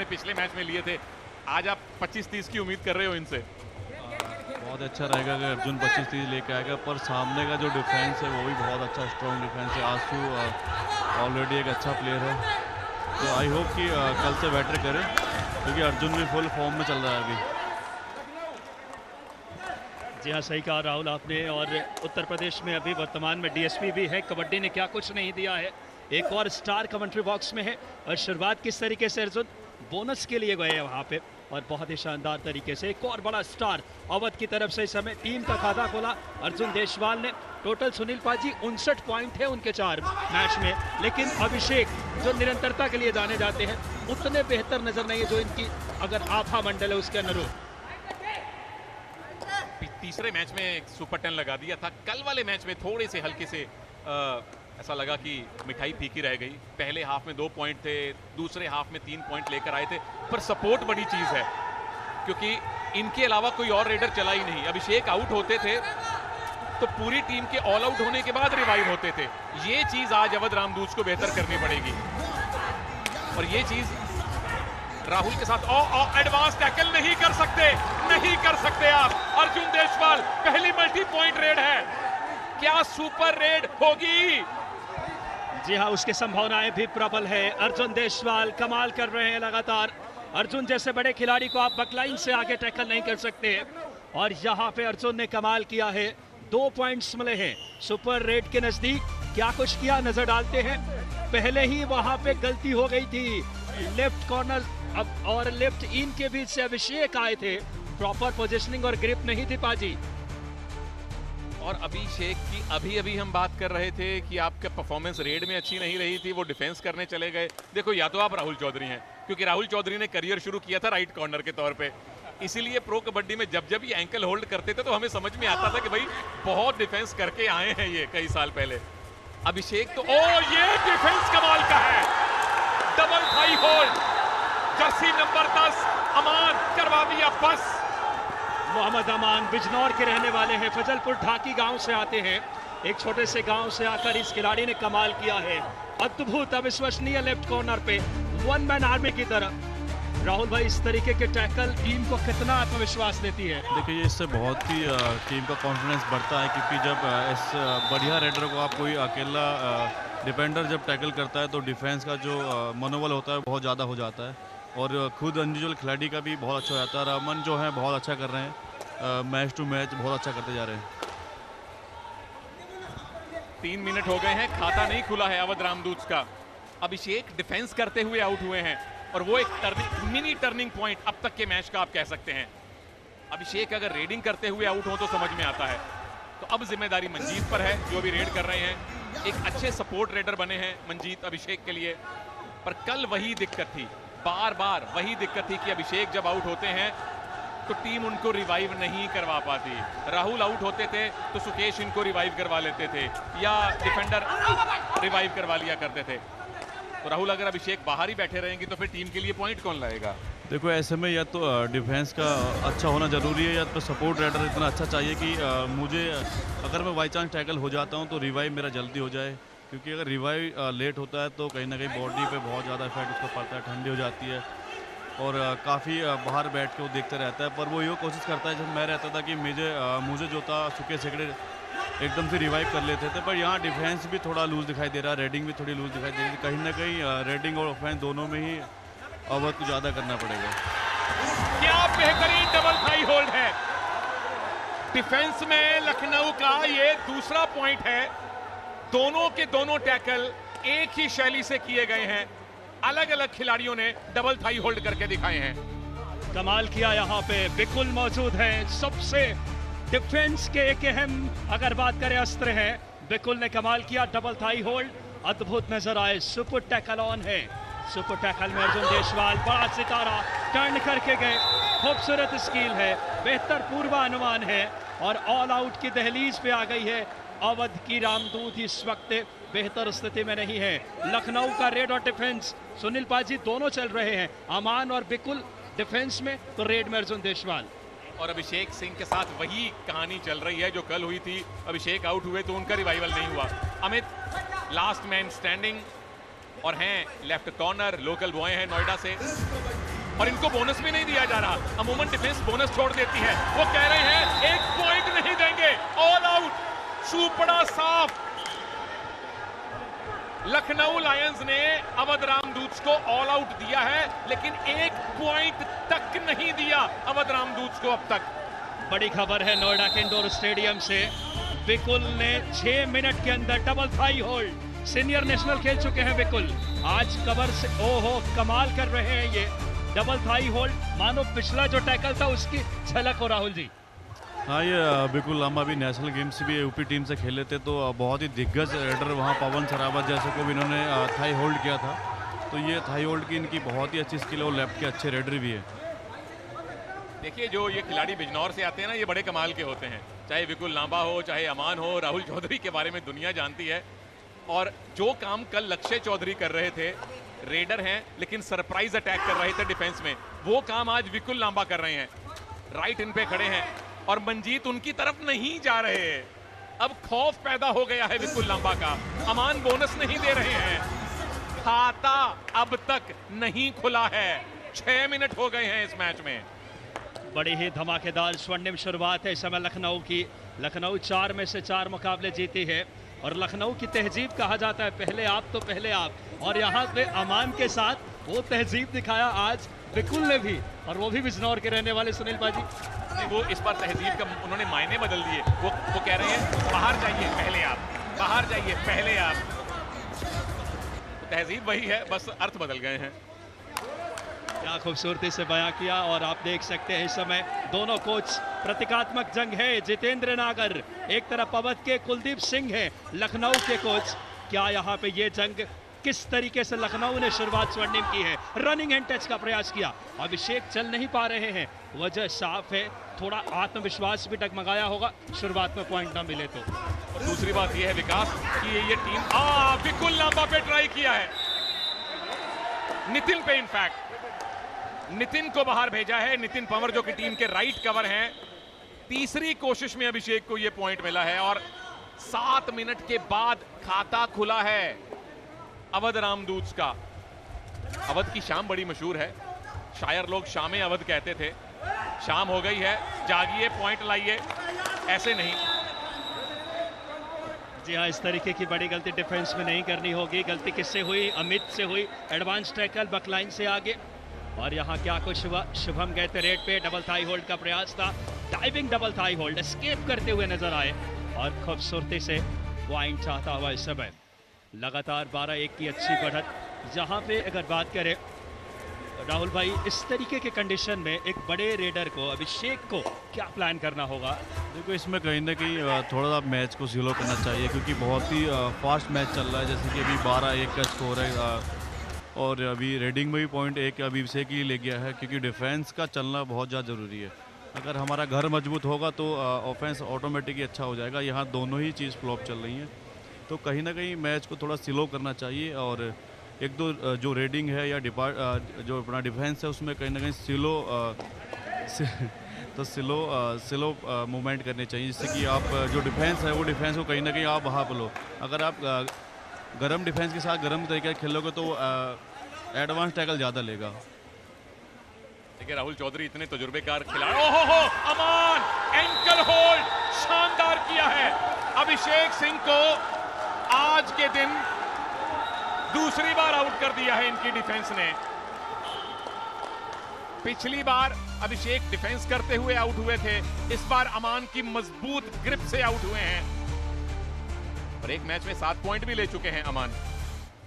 पिछले मैच में लिए थे, आज आप 25-30 की उम्मीद कर रहे हो इनसे? बहुत अच्छा रहेगा अगर अर्जुन 25-30 लेके आएगा, पर सामने का जो डिफेंस है वो भी बहुत अच्छा स्ट्रॉन्ग डिफेंस है। आंसू ऑलरेडी एक अच्छा प्लेयर है, तो आई होप कि कल से बेटर करे, क्योंकि अर्जुन भी फुल फॉर्म में चल रहा है अभी। जी हाँ, सही कहा राहुल आपने। और उत्तर प्रदेश में अभी वर्तमान में डीएसपी भी है, कबड्डी ने क्या कुछ नहीं दिया है। एक और स्टार कमेंट्री बॉक्स में है, और शुरुआत किस तरीके से अर्जुन बोनस के लिए गए हैं वहाँ पे, और बहुत ही शानदार तरीके से एक और बड़ा स्टार अवध की तरफ से इस समय टीम का खाता खोला अर्जुन देशवाल ने। टोटल सुनील पाजी 59 पॉइंट है उनके 4 मैच में, लेकिन अभिषेक जो निरंतरता के लिए जाने जाते हैं उतने बेहतर नजर नहीं है जो इनकी अगर आभा मंडल है उसके अनुरूप। तीसरे मैच में सुपर 10 लगा दिया था, कल वाले मैच में थोड़े से हल्के से ऐसा लगा कि मिठाई फीकी रह गई। पहले हाफ में 2 पॉइंट थे, दूसरे हाफ में 3 पॉइंट लेकर आए थे, पर सपोर्ट बड़ी चीज है, क्योंकि इनके अलावा कोई और रेडर चला ही नहीं। अभिषेक आउट होते थे तो पूरी टीम के ऑल आउट होने के बाद रिवाइव होते थे। ये चीज आज अवध रामदूत को बेहतर करनी पड़ेगी, और ये चीज राहुल के साथ एडवांस टैकल नहीं कर सकते आप। अर्जुन देशवाल पहली मल्टी पॉइंट रेड है, क्या सुपर रेड होगी? जी हाँ, उसकी संभावनाएं भी प्रबल है। अर्जुन देशवाल कमाल कर रहे हैं लगातार। अर्जुन जैसे बड़े खिलाड़ी को आप बकलाइन से आगे टैकल नहीं कर सकते, और यहाँ पे अर्जुन ने कमाल किया है। 2 पॉइंट्स मिले हैं सुपर रेड के नजदीक। क्या कुछ किया नजर डालते हैं। पहले ही वहां पे गलती हो गई थी, लेफ्ट कॉर्नर और लेफ्ट इन के बीच से अभिषेक आए थे, प्रॉपर पोजीशनिंग और ग्रिप नहीं थी पाजी। और अभिषेक की अभी हम बात कर रहे थे कि आपका परफॉर्मेंस रेड में अच्छी नहीं रही थी, वो डिफेंस करने चले गए। देखो, या तो आप राहुल चौधरी हैं, क्योंकि राहुल चौधरी ने करियर शुरू किया था राइट कॉर्नर के तौर पे, इसीलिए प्रो कबड्डी में जब ये एंकल होल्ड करते थे तो हमें समझ में आता था कि भाई बहुत डिफेंस करके आए हैं ये कई साल पहले। अभिषेक तो ये डिफेंस कमाल का है, double thigh hold, jersey number 10 Aman करवा दिया बस। मोहम्मद अमान बिजनौर के रहने वाले हैं, फजलपुर ढाकी गांव से आते हैं। एक छोटे से गांव से आकर इस खिलाड़ी ने कमाल किया है। अद्भुत अविश्वसनीय लेफ्ट कॉर्नर पे 1 मैन आर्मी की तरह। राहुल भाई, इस तरीके के टैकल टीम को कितना आत्मविश्वास देती है? देखिए, इससे बहुत ही टीम का कॉन्फिडेंस बढ़ता है, क्योंकि जब इस बढ़िया रेडर को आप कोई अकेला डिफेंडर जब टैकल करता है तो डिफेंस का जो मनोबल होता है बहुत ज़्यादा हो जाता है, और खुद इंडिविजुअल खिलाड़ी का भी बहुत अच्छा हो जाता है। रमन जो है बहुत अच्छा कर रहे हैं, मैच टू मैच बहुत अच्छा करते जा रहे हैं। 3 मिनट हो गए हैं, खाता नहीं खुला है अवध रामदूत का। अभिषेक डिफेंस करते हुए आउट हुए हैं, और वो एक मिनी टर्निंग पॉइंट अब तक के मैच का आप कह सकते हैं। अभिषेक अगर रेडिंग करते हुए आउट हो तो समझ में आता है। तो अब जिम्मेदारी मंजीत पर है, जो भी रेड कर रहे हैं। एक अच्छे सपोर्ट रेडर बने हैं मंजीत अभिषेक के लिए, पर कल वही दिक्कत थी, बार वही दिक्कत थी कि अभिषेक जब आउट होते हैं तो टीम उनको रिवाइव नहीं करवा पाती। राहुल आउट होते थे तो सुकेश इनको रिवाइव करवा लेते थे, या डिफेंडर रिवाइव करवा लिया करते थे। तो राहुल, अगर अभिषेक बाहर ही बैठे रहेंगे तो फिर टीम के लिए पॉइंट कौन लाएगा? देखो, ऐसे में या तो डिफेंस का अच्छा होना ज़रूरी है, या तो सपोर्ट रेडर इतना अच्छा चाहिए कि मुझे अगर मैं बाई चांस टैकल हो जाता हूँ तो रिवाइव मेरा जल्दी हो जाए, क्योंकि अगर रिवाइव लेट होता है तो कहीं ना कहीं बॉडी पे बहुत ज़्यादा इफेक्ट उसको पड़ता है, ठंडी हो जाती है, और काफ़ी बाहर बैठ के वो देखते रहता है। पर वो ये कोशिश करता है, जब मैं रहता था कि मुझे जो था सुके सेकड़े एकदम से रिवाइव कर लेते थे, पर यहाँ डिफेंस भी थोड़ा लूज दिखाई दे रहा है, रेडिंग भी थोड़ी लूज दिखाई दे रही है। कहीं ना कहीं रेडिंग और ऑफेंस दोनों में ही अवध को ज़्यादा करना पड़ेगा। क्या बेहतरीन डबल थाई होल्ड है डिफेंस में लखनऊ का, ये दूसरा पॉइंट है। दोनों के दोनों टैकल एक ही शैली से किए गए हैं, अलग अलग खिलाड़ियों ने डबल थाई होल्ड करके दिखाए हैं। कमाल किया यहाँ पे बिकुल मौजूद है, सबसे डिफेंस के एक अहम अगर बात करें अस्त्र है, बिकुल ने कमाल किया, डबल थाई होल्ड अद्भुत नजर आए। सुपर टैकल ऑन है, सुपर टैकल में अर्जुन देशवाल बड़ा सितारा टर्न करके गए, खूबसूरत स्किल है, बेहतर पूर्वानुमान है, और ऑल आउट की दहलीज पे आ गई है। अवध की रामदूत इस वक्त बेहतर स्थिति में नहीं है। लखनऊ का रेड और डिफेंस सुनील पाजी दोनों चल रहे हैं, अमान और बिकुल डिफेंस में, तो रेड में अर्जुन देशवाल। और अभिषेक सिंह के साथ वही कहानी चल रही है जो कल हुई थी। अभिषेक आउट हुए तो उनका रिवाइवल नहीं हुआ। अमित लास्ट मैन स्टैंडिंग और हैं लेफ्ट कॉर्नर, लोकल बॉय हैं नोएडा से। और इनको बोनस भी नहीं दिया जा रहा। अमूमन डिफेंस बोनस छोड़ देती है। वो कह रहे हैं 1 पॉइंट नहीं देंगे, ऑल आउट, सुपड़ा साफ। लखनऊ लायंस ने अवध रामदूत को ऑल आउट दिया है, लेकिन 1 पॉइंट तक नहीं दिया अवध रामदूत को अब तक। बड़ी खबर है नोएडा के इंडोर स्टेडियम से, विकुल ने 6 मिनट के अंदर double thigh hold. Senior national खेल चुके हैं विकुल, आज कवर से ओहो कमाल कर रहे हैं ये डबल थाई होल्ड। मानो पिछला जो टैकल था उसकी झलक हो। राहुल जी, हाँ, ये बिल्कुल लंबा भी नेशनल गेम्स भी यूपी टीम से खेले थे, तो बहुत ही दिग्गज रेडर वहाँ पवन सरावत जैसे को भी इन्होंने थाई होल्ड किया था। तो ये थाई होल्ड की इनकी बहुत ही अच्छी स्किल है और लेफ्ट के अच्छे रेडर भी है। देखिए, जो ये खिलाड़ी बिजनौर से आते हैं ना, ये बड़े कमाल के होते हैं। चाहे विकुल लांबा हो, चाहे अमान हो, राहुल चौधरी के बारे में दुनिया जानती है। और जो काम कल लक्ष्य चौधरी कर रहे थे, रेडर हैं लेकिन सरप्राइज अटैक कर रहे थे डिफेंस में, वो काम आज विकुल लांबा कर रहे हैं। राइट इन पे खड़े हैं और मंजीत उनकी तरफ नहीं जा रहे हैं। अब खौफ पैदा हो गया है विकुल लांबा का। अमान बोनस नहीं दे रहे हैं। खाता अब तक नहीं खुला है। 6 मिनट हो गए हैं इस मैच में। बड़ी ही धमाकेदार स्वर्णिम शुरुआत है इस समय लखनऊ की। लखनऊ 4 में से 4 मुकाबले जीती है और लखनऊ की तहजीब कहा जाता है पहले आप तो पहले आप, और यहाँ पे अमान के साथ वो तहजीब दिखाया आज विकुल ने भी, और वो भी बिजनौर के रहने वाले सुनील बाजी। वो इस बार तहजीब का उन्होंने मायने बदल दिए। वो कह रहे हैं बाहर जाइए पहले आप, बाहर जाइए पहले आप। तो तहजीब वही है, बस अर्थ बदल गए हैं। क्या खूबसूरती से बयां किया। और आप देख सकते हैं इस समय दोनों कोच, प्रतीकात्मक जंग है। जितेंद्र नागर एक तरफ अवध के कुलदीप सिंह है लखनऊ के कोच। क्या यहाँ पे ये जंग, किस तरीके से लखनऊ ने शुरुआत स्वर्णिम की है। रनिंग एंड टच का प्रयास किया, अभिषेक चल नहीं पा रहे हैं, वजह साफ है, थोड़ा आत्मविश्वास भी डगमगाया होगा शुरुआत में पॉइंट ना मिले तो। और दूसरी बात यह है विकास कि ये टीम विकुल लांबा पे ट्राई किया है, नितिन पे, इनफैक्ट नितिन को बाहर भेजा है। नितिन पंवर जो कि टीम के राइट कवर हैं। तीसरी कोशिश में अभिषेक को यह पॉइंट मिला है और 7 मिनट के बाद खाता खुला है अवध रामदूत का। अवध की शाम बड़ी मशहूर है, शायर लोग शामें अवध कहते थे। शाम हो गई है, जागिए, पॉइंट लाइए, ऐसे नहीं। जी हाँ, इस तरीके की बड़ी गलती डिफेंस में नहीं करनी होगी। गलती किससे हुई? अमित से हुई। एडवांस टैकल बकलाइन से आगे, और यहाँ क्या कुछ हुआ? शुभम गए थे रेड पे, डबल थाई होल्ड का प्रयास था, diving double thigh hold, escape करते हुए नजर आए और खूबसूरती से पॉइंट चाहता हुआ इस समय। लगातार 12-1 की अच्छी बढ़त। जहाँ पे अगर बात करें राहुल भाई, इस तरीके के कंडीशन में एक बड़े रेडर को, अभिषेक को क्या प्लान करना होगा? देखो, इसमें कहीं ना कहीं थोड़ा सा मैच को स्लो करना चाहिए, क्योंकि बहुत ही फास्ट मैच चल रहा है। जैसे कि अभी 12-1 का स्कोर है और अभी रेडिंग में भी पॉइंट 1 अभी अभिषेक ही ले गया है, क्योंकि डिफेंस का चलना बहुत ज़्यादा ज़रूरी है। अगर हमारा घर मजबूत होगा तो ऑफेंस ऑटोमेटिकली अच्छा हो जाएगा। यहाँ दोनों ही चीज़ फ्लॉप चल रही हैं, तो कहीं ना कहीं मैच को थोड़ा स्लो करना चाहिए। और एक दो जो रेडिंग है या जो अपना डिफेंस है उसमें कहीं ना कहीं स्लो मूवमेंट करने चाहिए, जिससे कि आप जो डिफेंस है वो डिफेंस को कहीं ना कहीं आप वहाँ पर लो। अगर आप गरम डिफेंस के साथ गरम तरीके से खेलोगे तो एडवांस टैकल ज़्यादा लेगा। देखिए, राहुल चौधरी इतने तजुर्बेकार खिलाड़ी। ओहो, अमान एंकल होल्ड शानदार किया है अभिषेक सिंह को। आज के दिन दूसरी बार आउट कर दिया है इनकी डिफेंस ने। पिछली बार अभिषेक डिफेंस करते हुए आउट हुए थे, इस बार अमान की मजबूत ग्रिप से आउट हुए हैं और एक मैच में 7 पॉइंट भी ले चुके हैं अमान।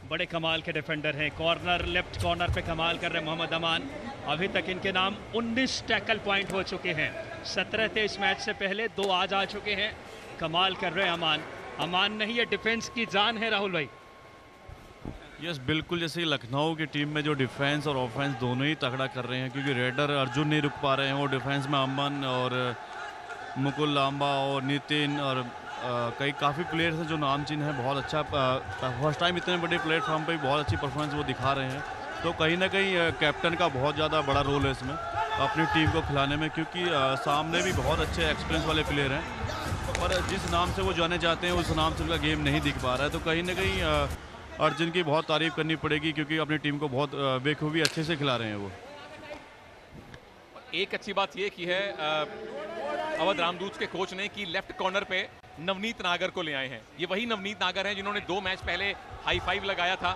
बड़े कमाल के डिफेंडर हैं। कॉर्नर, लेफ्ट कॉर्नर पे कमाल कर रहे मोहम्मद अमान। अभी तक इनके नाम 19 टैकल पॉइंट हो चुके हैं। 17 थे इस मैच से पहले, 2 आज आ चुके हैं। कमाल कर रहे हैं अमान। अमान नहीं, ये डिफेंस की जान है राहुल भाई। यस, बिल्कुल। जैसे लखनऊ की टीम में जो डिफेंस और ऑफेंस दोनों ही तगड़ा कर रहे हैं, क्योंकि रेडर अर्जुन नहीं रुक पा रहे हैं। वो डिफेंस में अमन और मुकुल लांबा और नितिन और कई काफ़ी प्लेयर्स हैं जो नामचीन हैं। बहुत अच्छा फर्स्ट टाइम इतने बड़े प्लेटफॉर्म पे बहुत अच्छी परफॉर्मेंस वो दिखा रहे हैं। तो कहीं ना कहीं कैप्टन का बहुत ज़्यादा बड़ा रोल है इसमें, अपनी टीम को खिलाने में, क्योंकि सामने भी बहुत अच्छे एक्सपीरियंस वाले प्लेयर हैं और जिस नाम से वो जाने जाते हैं उस नाम से उनका गेम नहीं दिख पा रहा है। तो कहीं ना कहीं अर्जुन की बहुत तारीफ करनी पड़ेगी, क्योंकि अपनी टीम को बहुत बेखूबी अच्छे से खिला रहे हैं वो। एक अच्छी बात ये की है अवध रामदूत के कोच ने कि लेफ्ट कॉर्नर पे नवनीत नागर को ले आए हैं। ये वही नवनीत नागर हैं जिन्होंने 2 मैच पहले हाई फाइव लगाया था,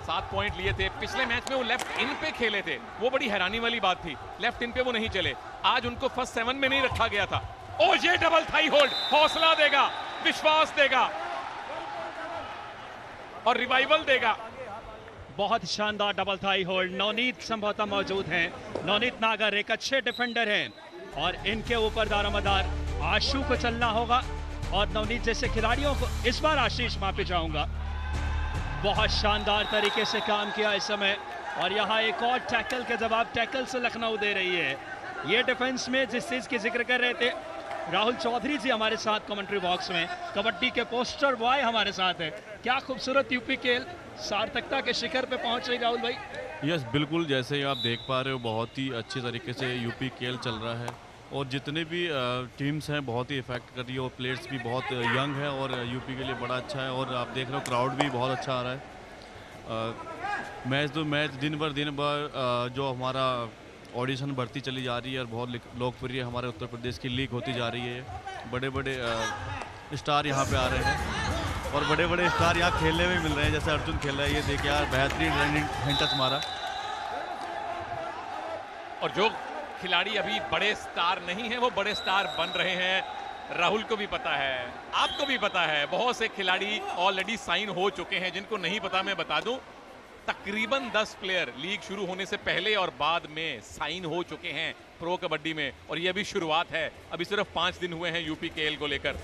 7 पॉइंट लिए थे। पिछले मैच में वो लेफ्ट इन पे खेले थे, वो बड़ी हैरानी वाली बात थी, लेफ्ट इन पे वो नहीं चले। आज उनको फर्स्ट 7 में नहीं रखा गया था। ओ ये डबल थाई होल्ड हौसला देगा, विश्वास देगा और रिवाइवल देगा। बहुत शानदार डबल थाई होल्ड। नवनीत संभवतः मौजूद हैं। नवनीत नागर एक अच्छे डिफेंडर हैं और इनके ऊपर दारोमदार आशु को चलना होगा और नवनीत जैसे खिलाड़ियों को इस बार आशीष माफी चाहूंगा। बहुत शानदार तरीके से काम किया इस समय और यहाँ एक और टैकल के जवाब टैकल से लखनऊ दे रही है। ये डिफेंस में जिस चीज की जिक्र कर रहे थे राहुल चौधरी जी हमारे साथ कमेंट्री बॉक्स में, कबड्डी के पोस्टर बॉय हमारे साथ है। क्या खूबसूरत यूपी खेल सार्थकता के शिखर पे पहुंच रही राहुल भाई। यस बिल्कुल, जैसे आप देख पा रहे हो बहुत ही अच्छी तरीके से यूपी खेल चल रहा है और जितने भी टीम्स हैं बहुत ही इफेक्ट कर रही है और प्लेयर्स भी बहुत यंग है और यूपी के लिए बड़ा अच्छा है। और आप देख रहे हो क्राउड भी बहुत अच्छा आ रहा है। मैच दिन भर जो हमारा ऑडिशन बढ़ती चली जा रही है और बहुत लोकप्रिय हमारे उत्तर प्रदेश की लीग होती जा रही है। बड़े बड़े स्टार यहाँ पे आ रहे हैं और बड़े बड़े स्टार यहाँ खेलने में मिल रहे हैं, जैसे अर्जुन खेल रहा है। ये देखिए यार बेहतरीन रनिंग हैंड टच मारा। और जो खिलाड़ी अभी बड़े स्टार नहीं हैं वो बड़े स्टार बन रहे हैं। राहुल को भी पता है, आपको भी पता है, बहुत से खिलाड़ी ऑलरेडी साइन हो चुके हैं। जिनको नहीं पता मैं बता दूं, तकरीबन 10 प्लेयर लीग शुरू होने से पहले और बाद में साइन हो चुके हैं प्रो कबड्डी में और ये अभी शुरुआत है। अभी सिर्फ 5 दिन हुए हैं यूपी केएल को लेकर।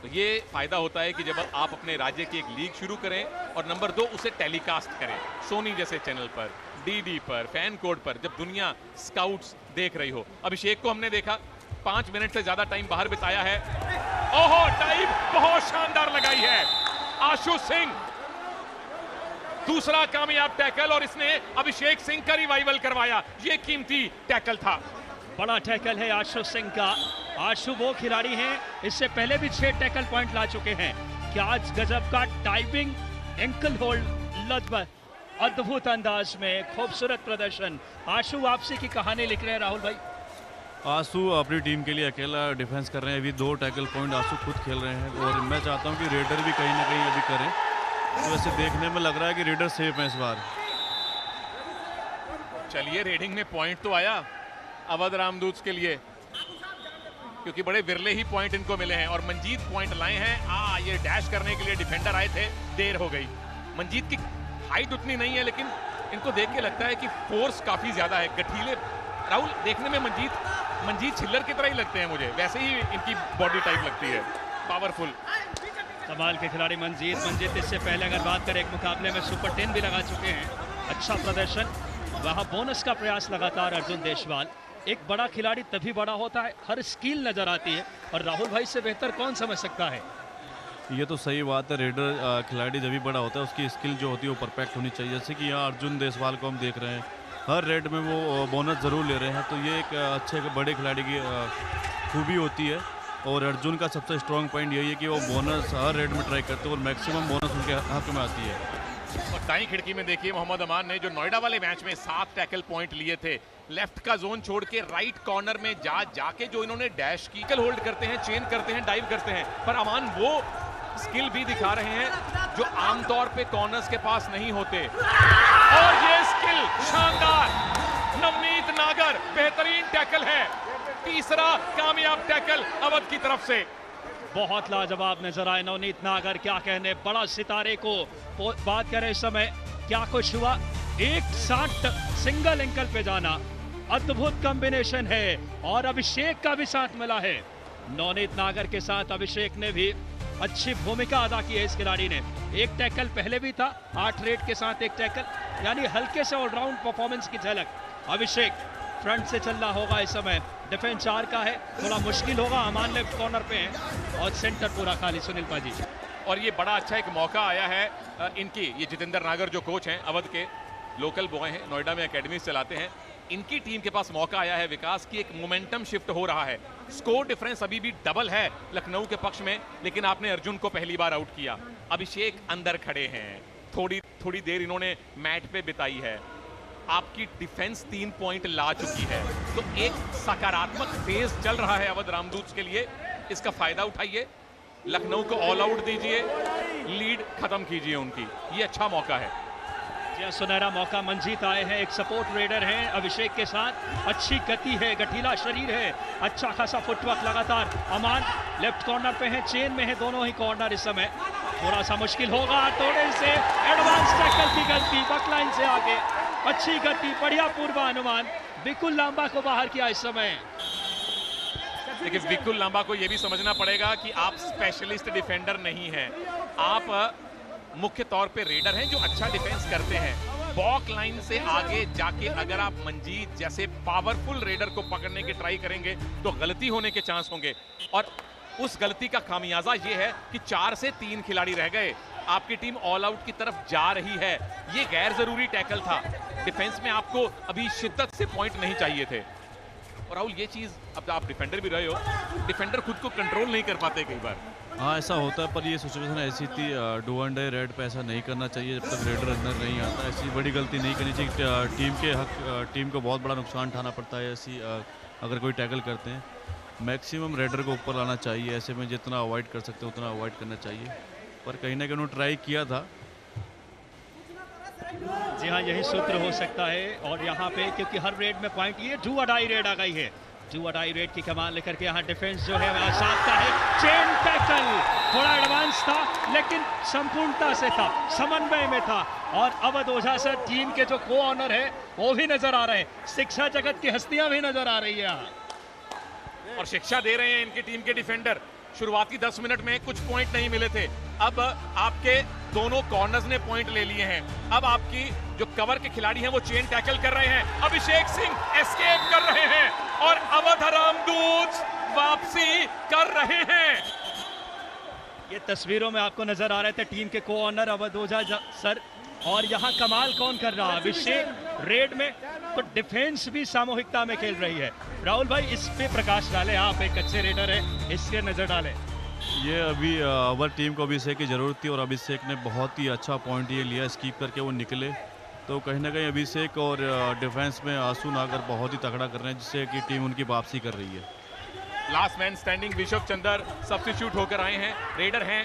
तो ये फायदा होता है कि जब आप अपने राज्य की एक लीग शुरू करें और नंबर 2 उसे टेलीकास्ट करें सोनी जैसे चैनल पर, डीडी पर, फैन कोड पर, जब दुनिया स्काउट्स देख रही हो। अभिषेक को हमने देखा 5 मिनट से ज्यादा टाइम बाहर बिताया है। ओहो टाइम बहुत शानदार लगाई है आशु सिंह। दूसरा कामयाब टैकल और इसने अभिषेक सिंह का रिवाइवल करवाया। ये कीमती टैकल था। बड़ा टैकल है आशु सिंह का। आशु वो खिलाड़ी हैं इससे पहले भी 6 टैकल पॉइंट ला चुके हैं। क्या आज गजब का टाइपिंग एंकल होल्ड लगभग अद्भुत अंदाज में खूबसूरत प्रदर्शन। आशु वापसी की कहानी लिख रहे हैं राहुल भाई। आशु अपनी टीम के लिए अकेला डिफेंस कर रहे हैं। अभी 2 टैकल पॉइंट आशु खुद खेल रहे हैं और मैं चाहता हूं कि रेडर भी कहीं ना कहीं अभी करें। तो वैसे देखने में लग रहा है कि रेडर सेफ है इस बार। चलिए रेडिंग में पॉइंट तो आया अवध रामदूत के लिए, क्योंकि बड़े विरले ही पॉइंट इनको मिले हैं और मंजीत पॉइंट लाए हैं। ये डैश करने के लिए डिफेंडर आए थे, देर हो गई। मंजीत की हाइट उतनी नहीं है लेकिन इनको देख के लगता है कि फोर्स काफी ज्यादा है। गठीले राहुल देखने में मंजीत छिल्लर की तरह ही लगते हैं मुझे, वैसे ही इनकी बॉडी टाइप लगती है, पावरफुल। कमाल के खिलाड़ी मंजीत इससे पहले अगर बात करें एक मुकाबले में सुपर 10 भी लगा चुके हैं। अच्छा प्रदर्शन, वहां बोनस का प्रयास लगातार अर्जुन देशवाल। एक बड़ा खिलाड़ी तभी बड़ा होता है, हर स्किल नजर आती है और राहुल भाई से बेहतर कौन समझ सकता है। ये तो सही बात है, रेडर खिलाड़ी जब भी बड़ा होता है उसकी स्किल जो होती है वो परफेक्ट होनी चाहिए। जैसे कि यहाँ अर्जुन देशवाल को हम देख रहे हैं, हर रेड में वो बोनस ज़रूर ले रहे हैं। तो ये एक अच्छे बड़े खिलाड़ी की खूबी होती है और अर्जुन का सबसे स्ट्रॉन्ग पॉइंट यही है कि वो बोनस हर रेड में ट्राई करते हैं और मैक्सिमम बोनस उनके हक में आती है। और दाईं खिड़की में देखिए मोहम्मद अमान ने जो नोएडा वाले मैच में 7 टैकल पॉइंट लिए थे, लेफ्ट का जोन छोड़ के राइट कॉर्नर में जाके जो इन्होंने डैश की, टैकल होल्ड करते हैं, चेन करते हैं, डाइव करते हैं, पर अमान वो स्किल भी दिखा रहे हैं जो आमतौर पे कॉर्नर्स के पास नहीं होते। और ये स्किल शानदार, नवनीत नागर बेहतरीन टैकल है, तीसरा कामयाब टैकल अवध की तरफ से। बहुत लाजवाब नजर आए नवनीत नागर, क्या कहने, बड़ा सितारे को बात करें इस समय क्या कुछ हुआ। एक साथ सिंगल एंकल पे जाना, अद्भुत कॉम्बिनेशन है और अभिषेक का भी साथ मिला है। नवनीत नागर के साथ अभिषेक ने भी अच्छी भूमिका अदा की है। इस खिलाड़ी ने एक टैकल पहले भी था, 8 रेड के साथ एक टैकल, यानी हल्के से ऑलराउंड परफॉर्मेंस की झलक। अभिषेक फ्रंट से चलना होगा इस समय, डिफेंस 4 का है, थोड़ा मुश्किल होगा। अमान लेफ्ट कॉर्नर पे है और सेंटर पूरा खाली। सुनील पाजी, और ये बड़ा अच्छा एक मौका आया है इनकी, ये जितेंद्र नागर जो कोच हैं, अवध के लोकल बॉय हैं, नोएडा में एकेडमी चलाते हैं, इनकी टीम के पास मौका आया है विकास की। एक मोमेंटम शिफ्ट हो रहा है, स्कोर डिफरेंस अभी भी डबल है लखनऊ के पक्ष में, लेकिन आपने अर्जुन को पहली बार आउट किया। अभिषेक अंदर खड़े हैं, थोड़ी देर इन्होंने मैट पे बिताई है। आपकी डिफेंस 3 पॉइंट ला चुकी है, तो एक सकारात्मक फेज चल रहा है अवध रामदूत के लिए। इसका फायदा उठाइए, लखनऊ को ऑल आउट दीजिए, लीड खत्म कीजिए उनकी, ये अच्छा मौका है। यह सुनहरा मौका। मंजीत आए हैं, एक सपोर्ट रेडर हैं अभिषेक के साथ, अच्छी गति है, गठीला शरीर है, अच्छा खासा फुटवर्क लगातार। अमान लेफ्ट कॉर्नर पे है, चेन में है दोनों ही कॉर्नर इस समय, थोड़ा सा मुश्किल होगा। थोड़े से एडवांस टैकल की गलती, बकलाइन से आगे, अच्छी गति, बढ़िया पूर्वानुमान। विकुल लांबा को बाहर किया इस समय। देखिए विकुल लांबा को यह भी समझना पड़ेगा कि आप स्पेशलिस्ट डिफेंडर नहीं हैं, आप मुख्य तौर पे रेडर हैं जो अच्छा डिफेंस करते हैं। बॉक लाइन से आगे जाके अगर आप मंजीत जैसे पावरफुल रेडर को पकड़ने की ट्राई करेंगे तो गलती होने के चांस होंगे, और उस गलती का खामियाजा ये है कि 4 से 3 खिलाड़ी रह गए, आपकी टीम ऑल आउट की तरफ जा रही है। ये गैर जरूरी टैकल था, डिफेंस में आपको अभी शिद्दत से पॉइंट नहीं चाहिए थे। और राहुल ये चीज, अब आप डिफेंडर भी रहे हो, डिफेंडर खुद को कंट्रोल नहीं कर पाते कई बार। हाँ ऐसा होता है, पर ये सिचुएशन ऐसी थी, डू एंड डे रेड पे ऐसा नहीं करना चाहिए जब तक रेडर अंदर नहीं आता। ऐसी बड़ी गलती नहीं करनी चाहिए, टीम को बहुत बड़ा नुकसान उठाना पड़ता है ऐसी अगर कोई टैकल करते हैं। मैक्सिमम रेडर को ऊपर लाना चाहिए, ऐसे में जितना अवॉइड कर सकते हैं उतना अवॉइड करना चाहिए, पर कहीं ना कहीं उन्होंने ट्राई किया था। जी हाँ, यही सूत्र हो सकता है। और यहाँ पे क्योंकि हर रेड में पॉइंट, ये डू और डाई रेड आ गई है, डू और डाई रेड की कमान लेकर के यहाँ डिफेंस जो है वह साधता है। चेन टैकल थोड़ा एडवांस था लेकिन संपूर्णता से था, समन्वय में था। और अवध ओझा सर टीम के जो को ऑनर है वो भी नजर आ रहे हैं, शिक्षा जगत की हस्तियां भी नजर आ रही है यहाँ, और शिक्षा दे रहे हैं इनकी टीम के डिफेंडर। शुरुआती 10 मिनट में कुछ पॉइंट नहीं मिले थे, अब आपके दोनों कॉर्नर्स ने पॉइंट ले लिए हैं। अब आपकी जो कवर के खिलाड़ी हैं वो चेन टैकल कर रहे हैं, अभिषेक सिंह एस्केप कर रहे हैं और अवध रामदूत वापसी कर रहे हैं। ये तस्वीरों में आपको नजर आ रहे थे टीम के को ऑनर अवध ओझा सर। और यहाँ कमाल कौन कर रहा है? अभिषेक रेड में, तो डिफेंस भी सामूहिकता में खेल रही है। राहुल भाई इस पे प्रकाश डालें, आप एक अच्छे रेडर हैं, इसके नजर डालें। ये अभी अवर टीम को अभिषेक की ज़रूरत थी और अभिषेक ने बहुत ही अच्छा पॉइंट ये लिया, स्कीप करके वो निकले, तो कहीं ना कहीं अभिषेक और डिफेंस में आंसू नागर बहुत ही तगड़ा कर रहे हैं, जिससे कि टीम उनकी वापसी कर रही है। लास्ट मैन स्टैंडिंग विशव चंदर सब्स्टिट्यूट होकर आए हैं, रेडर हैं,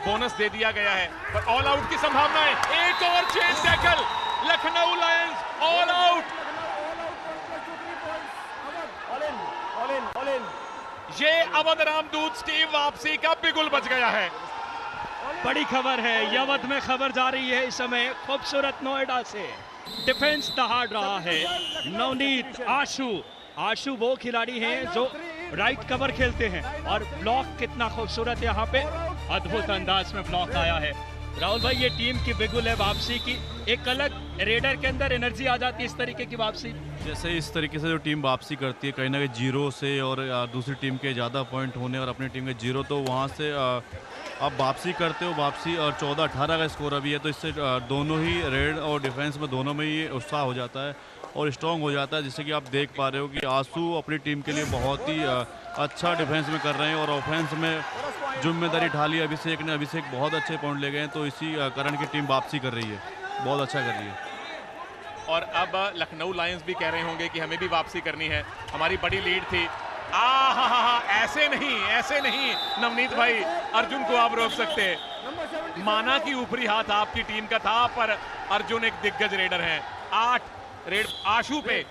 बोनस दे दिया गया है, पर ऑल आउट की संभावना है। एक और chain tackle, Lucknow Lions all out. ये अवध रामदूत की वापसी का बिगुल बच गया है। बड़ी खबर है, यवत में खबर जा रही है इस समय खूबसूरत नोएडा से। डिफेंस दहाड़ रहा है नवनीत आशु वो खिलाड़ी हैं जो राइट कवर खेलते हैं, और ब्लॉक कितना खूबसूरत यहाँ पे अद्भुत अंदाज में ब्लॉक आया है। राहुल भाई ये टीम की बिगुल है वापसी की, एक अलग रेडर के अंदर एनर्जी आ जाती है इस तरीके की वापसी। जैसे इस तरीके से जो टीम वापसी करती है, कहीं ना कहीं जीरो से और दूसरी टीम के ज़्यादा पॉइंट होने और अपनी टीम के जीरो, तो वहाँ से आप वापसी करते हो, वापसी और 14-18 का स्कोर अभी है, तो इससे दोनों ही रेड और डिफेंस में दोनों में ही उत्साह हो जाता है और स्ट्रॉन्ग हो जाता है। जैसे कि आप देख पा रहे हो कि आंसू अपनी टीम के लिए बहुत ही अच्छा डिफेंस में कर रहे हैं और ऑफेंस में जिम्मेदारी ढाली अभिषेक ने। अभिषेक बहुत अच्छे पॉइंट ले गए हैं, तो इसी कारण की टीम वापसी कर रही है, बहुत अच्छा कर रही है। और अब लखनऊ लायंस भी कह रहे होंगे कि हमें भी वापसी करनी है, हमारी बड़ी लीड थी। हा ऐसे नहीं नवनीत भाई, अर्जुन को आप रोक सकते। माना कि ऊपरी हाथ आपकी टीम का था, पर अर्जुन एक दिग्गज रेडर हैं। 8 रेड आशु पे,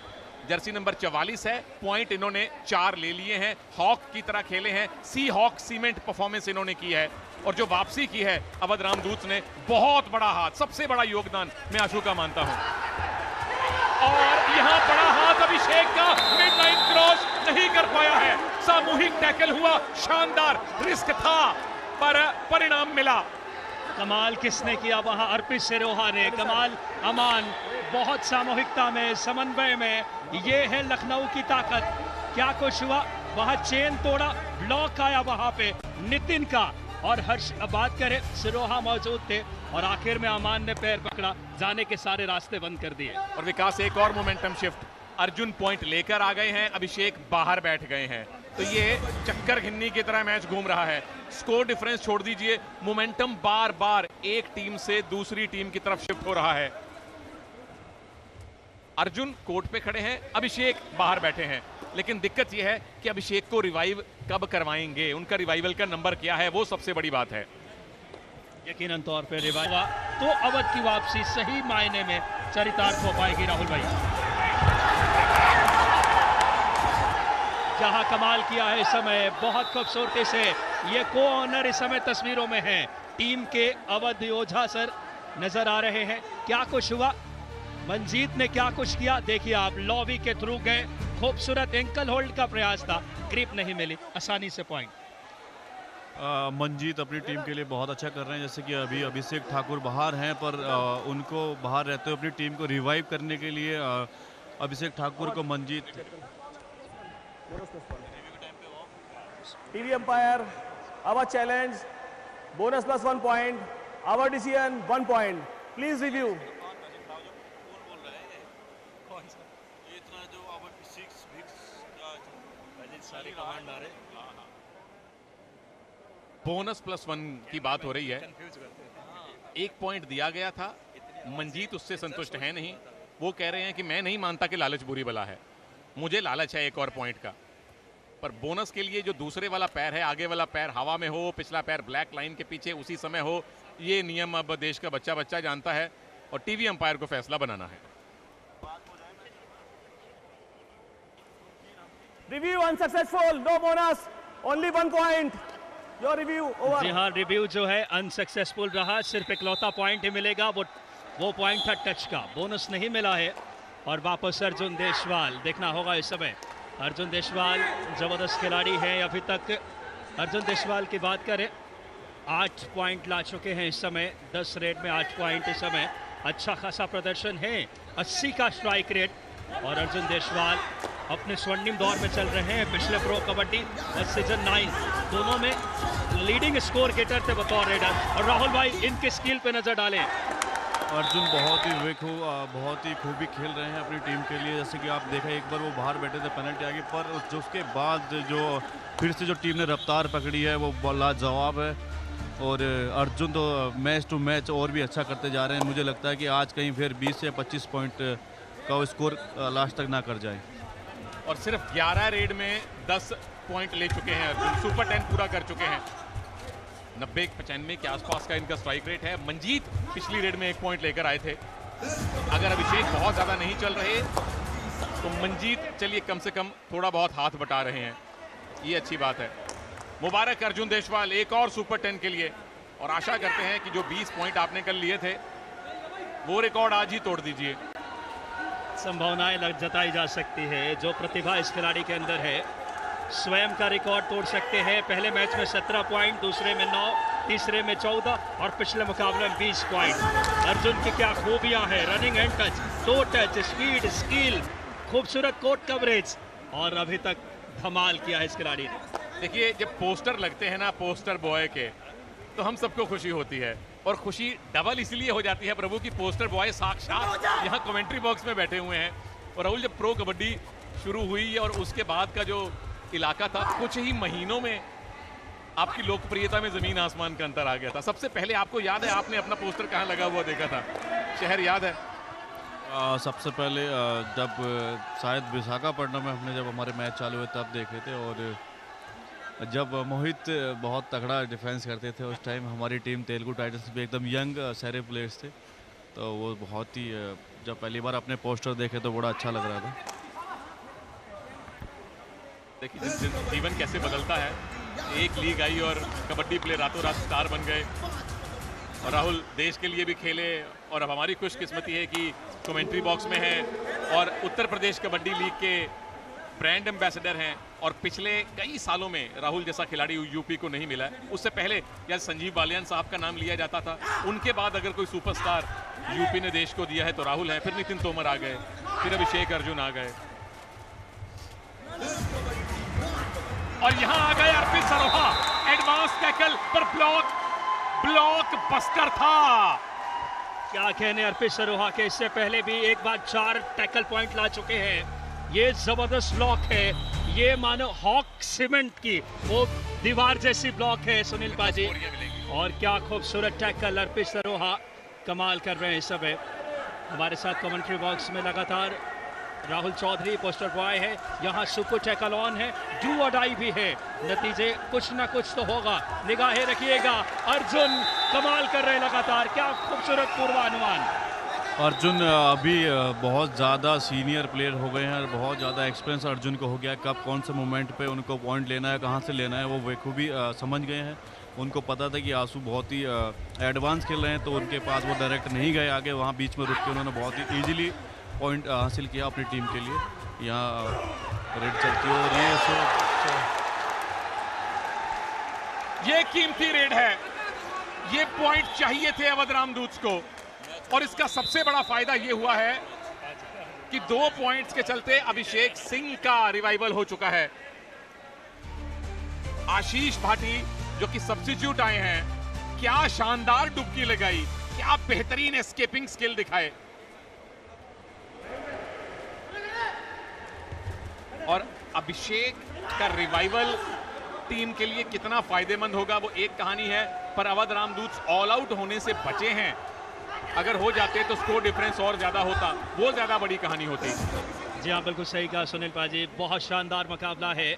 जर्सी नंबर 44 है, पॉइंट इन्होंने 4 ले लिए हैं, हॉक की तरह खेले हैं, सी हॉक सीमेंट परफॉर्मेंस इन्होंने की है। और जो वापसी की है अवध रामदूत ने, बहुत बड़ा हाथ, सबसे बड़ा योगदान मैं आशु का मानता हूं। और यहां बड़ा हाथ अभिषेक का, मिड लाइन क्रॉस नहीं कर पाया है, सामूहिक टैकल हुआ, शानदार रिस्क था पर परिणाम मिला। कमाल किसने किया वहां? अर्पित सिरोहा ने। कमाल अमान, बहुत सामूहिकता में, समन्वय में, ये है लखनऊ की ताकत। क्या कुछ हुआ वहां? चेन तोड़ा, ब्लॉक आया वहां पे नितिन का, और हर्ष बात करें सिरोहा मौजूद थे, और आखिर में अमान ने पैर पकड़ा, जाने के सारे रास्ते बंद कर दिए। और विकास एक और मोमेंटम शिफ्ट, अर्जुन पॉइंट लेकर आ गए हैं, अभिषेक बाहर बैठ गए हैं, तो ये चक्कर घिन्नी की तरह मैच घूम रहा है। स्कोर डिफरेंस छोड़ दीजिए, मोमेंटम बार बार एक टीम से दूसरी टीम की तरफ शिफ्ट हो रहा है। अर्जुन कोर्ट पे खड़े हैं, अभिषेक बाहर बैठे हैं, लेकिन दिक्कत यह है कि अभिषेक को रिवाइव कब करवाएंगे, उनका रिवाइवल का नंबर क्या है, वो सबसे बड़ी बात है। यकीनन तौर पे रिवाइव तो अवध की वापसी सही मायने में चरितार्थ हो पाएगी राहुल भाई। जहां कमाल किया है इस समय, बहुत खूबसूरती से ये को ऑनर इस समय तस्वीरों में है। टीम के अवध ओझा सर नजर आ रहे हैं। क्या कुछ हुआ, मंजीत ने क्या कुछ किया, देखिए आप। लॉबी के थ्रू गए, खूबसूरत एंकल होल्ड का प्रयास था, ग्रिप नहीं मिली, आसानी से पॉइंट। मंजीत अपनी टीम के लिए बहुत अच्छा कर रहे हैं। जैसे कि अभी अभिषेक ठाकुर बाहर हैं, पर उनको बाहर रहते हुए अपनी टीम को रिवाइव करने के लिए अभिषेक ठाकुर को Manjeet. TV umpire, our challenge, bonus plus 1 point, our decision 1 point. Please review. Bonus plus 1 की बात हो रही है। 1 पॉइंट दिया गया था, मंजीत उससे संतुष्ट है नहीं। वो कह रहे हैं कि मैं नहीं मानता कि लालच बुरी बला है, मुझे लालच है एक और पॉइंट का। पर बोनस के लिए जो दूसरे वाला पैर है, आगे वाला पैर हवा में हो, पिछला पैर ब्लैक लाइन के पीछे उसी समय हो, ये नियम अब देश का बच्चा बच्चा जानता है और टीवी अंपायर को फैसला बनाना है। Review unsuccessful, no bonus, only 1 point. Your review over. जी हाँ, रिव्यू जो है अनसक्सेसफुल रहा, सिर्फ इकलौता पॉइंट ही मिलेगा, वो पॉइंट था टच का, बोनस नहीं मिला है। और वापस अर्जुन देशवाल, देखना होगा इस समय। अर्जुन देशवाल जबरदस्त खिलाड़ी है अभी तक। अर्जुन देशवाल की बात करें, 8 पॉइंट ला चुके हैं इस समय, 10 रेट में 8 पॉइंट इस समय, अच्छा खासा प्रदर्शन है, 80 का स्ट्राइक रेट। और अर्जुन देशवाल अपने स्वर्णिम दौर में चल रहे हैं। पिछले प्रो कबड्डी और सीजन 9 दोनों में लीडिंग स्कोर गेटर थे बतौर रेडर। और राहुल भाई, इनके स्किल पे नजर डालें। अर्जुन बहुत ही बहुत ही खूबी खेल रहे हैं अपनी टीम के लिए। जैसे कि आप देखा, एक बार वो बाहर बैठे थे पेनल्टी आगे, पर जो उसके बाद जो फिर से जो टीम ने रफ्तार पकड़ी है वो लाजवाब है। और अर्जुन तो मैच टू मैच और भी अच्छा करते जा रहे हैं। मुझे लगता है कि आज कहीं फिर 20 या 25 पॉइंट का स्कोर लास्ट तक ना कर जाए। और सिर्फ 11 रेड में 10 पॉइंट ले चुके हैं अर्जुन, सुपर 10 पूरा कर चुके हैं। 90-95 के आसपास का इनका स्ट्राइक रेट है। मंजीत पिछली रेड में 1 पॉइंट लेकर आए थे। अगर अभिषेक बहुत ज़्यादा नहीं चल रहे तो मंजीत चलिए कम से कम थोड़ा बहुत हाथ बटा रहे हैं, ये अच्छी बात है। मुबारक अर्जुन देशवाल एक और सुपर 10 के लिए, और आशा करते हैं कि जो 20 पॉइंट आपने कल लिए थे वो रिकॉर्ड आज ही तोड़ दीजिए। संभावनाएं जताई जा सकती है, जो प्रतिभा इस खिलाड़ी के अंदर है स्वयं का रिकॉर्ड तोड़ सकते हैं। पहले मैच में 17 पॉइंट, दूसरे में 9, तीसरे में 14 और पिछले मुकाबले में 20 पॉइंट। अर्जुन की क्या खूबियां हैं, running and touch, to touch, speed, skill, खूबसूरत कोर्ट कवरेज, और अभी तक धमाल किया है इस खिलाड़ी ने। देखिए, जब पोस्टर लगते हैं ना पोस्टर बॉय के, तो हम सबको खुशी होती है, और खुशी डबल इसलिए हो जाती है प्रभु की पोस्टर बॉय साक्षात यहाँ कमेंट्री बॉक्स में बैठे हुए हैं। और राहुल, जब प्रो कबड्डी शुरू हुई और उसके बाद का जो इलाका था, कुछ ही महीनों में आपकी लोकप्रियता में जमीन आसमान का अंतर आ गया था। सबसे पहले आपको याद है आपने अपना पोस्टर कहाँ लगा हुआ देखा था? शहर याद है? सबसे पहले जब शायद विशाखापट्टनम में हमने जब हमारे मैच चालू हुए तब देखे थे। और जब मोहित बहुत तगड़ा डिफेंस करते थे उस टाइम, हमारी टीम तेलुगु टाइटंस भी एकदम यंग सारे प्लेयर्स थे, तो वो बहुत ही जब पहली बार अपने पोस्टर देखे तो बड़ा अच्छा लग रहा था। देखिए जीवन कैसे बदलता है, एक लीग आई और कबड्डी प्लेयर रातों रात स्टार बन गए। और राहुल देश के लिए भी खेले, और अब हमारी खुशकिस्मती है कि कमेंट्री बॉक्स में है और उत्तर प्रदेश कबड्डी लीग के ब्रांड एम्बेसडर हैं। और पिछले कई सालों में राहुल जैसा खिलाड़ी यूपी को नहीं मिला है। उससे पहले जैसे संजीव बालियान साहब का नाम लिया जाता था, उनके बाद अगर कोई सुपरस्टार यूपी ने देश को दिया है तो राहुल है, फिर नितिन तोमर आ गए, फिर अभिषेक अर्जुन आ गए, और यहां आ गए अर्पित सरोहा। एडवांस टैकल पर ब्लॉक बस्टर था। क्या कहने अर्पित सरोहा के, इससे पहले भी एक बार 4 टैकल पॉइंट ला चुके हैं। ये जबरदस्त ब्लॉक है, ये मानो हॉक सीमेंट की वो दीवार जैसी ब्लॉक है सुनील पाजी। और क्या खूबसूरत टैकल, अर्पित सरोहा कमाल कर रहे हैं इस समय। हमारे साथ कमेंट्री बॉक्स में लगातार राहुल चौधरी पोस्टर बॉय है, यहाँ सुपर टैकल ऑन है, डू और डाई भी है, नतीजे कुछ ना कुछ तो होगा। निगाहें रखिएगा, अर्जुन कमाल कर रहे लगातार, क्या खूबसूरत पूर्वानुमान। अर्जुन अभी बहुत ज़्यादा सीनियर प्लेयर हो गए हैं, बहुत ज़्यादा एक्सपीरियंस अर्जुन को हो गया है, कब कौन से मोमेंट पे उनको पॉइंट लेना है, कहाँ से लेना है, वो बखूबी समझ गए हैं। उनको पता था कि आंसू बहुत ही एडवांस खेल रहे हैं, तो उनके पास वो डायरेक्ट नहीं गए आगे, वहाँ बीच में रुक के उन्होंने बहुत ही ईजिली पॉइंट हासिल किया अपनी टीम के लिए। यहाँ रेड चलती है और ये कीमती रेड है, ये पॉइंट चाहिए थे अवध रामदूत को, और इसका सबसे बड़ा फायदा ये हुआ है कि 2 पॉइंट्स के चलते अभिषेक सिंह का रिवाइवल हो चुका है। आशीष भाटी जो कि सब्स्टिट्यूट आए हैं, क्या शानदार डुबकी लगाई, क्या बेहतरीन एस्केपिंग स्किल दिखाए। और अभिषेक का रिवाइवल टीम के लिए कितना फायदेमंद होगा वो एक कहानी है, पर अवध रामदूत ऑल आउट होने से बचे हैं। अगर हो जाते तो स्कोर डिफरेंस और ज्यादा होता, वो ज्यादा बड़ी कहानी होती। जी हाँ, बिल्कुल सही कहा सुनील पाजी, बहुत शानदार मुकाबला है।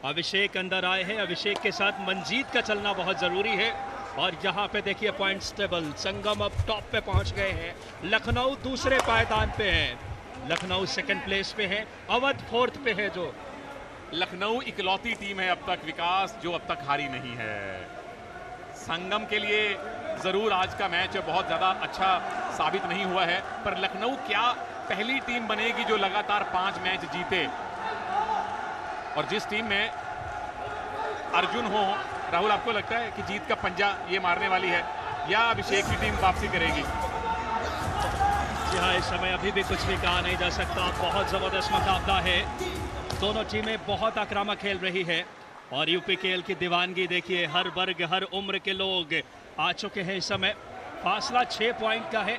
अभिषेक अंदर आए हैं, अभिषेक के साथ मंजीत का चलना बहुत जरूरी है। और यहाँ पे देखिए पॉइंट्स टेबल, संगम अब टॉप पे पहुंच गए हैं, लखनऊ दूसरे पायदान पे है, लखनऊ सेकंड प्लेस पे है, अवध 4th पे है। जो लखनऊ इकलौती टीम है अब तक विकास जो अब तक हारी नहीं है। संगम के लिए जरूर आज का मैच बहुत ज्यादा अच्छा साबित नहीं हुआ है, पर लखनऊ क्या पहली टीम बनेगी जो लगातार 5 मैच जीते। और जिस टीम में अर्जुन हो, राहुल आपको लगता है कि जीत का पंजा ये मारने वाली है, या अभिषेक की टीम वापसी करेगी? जी हाँ, इस समय अभी भी कुछ भी कहा नहीं जा सकता, बहुत जबरदस्त मुकाबला है, दोनों टीमें बहुत आक्रामक खेल रही है। और यूपीकेएल की दीवानगी देखिए, हर वर्ग हर उम्र के लोग आ चुके हैं इस समय। फासला 6 पॉइंट का है,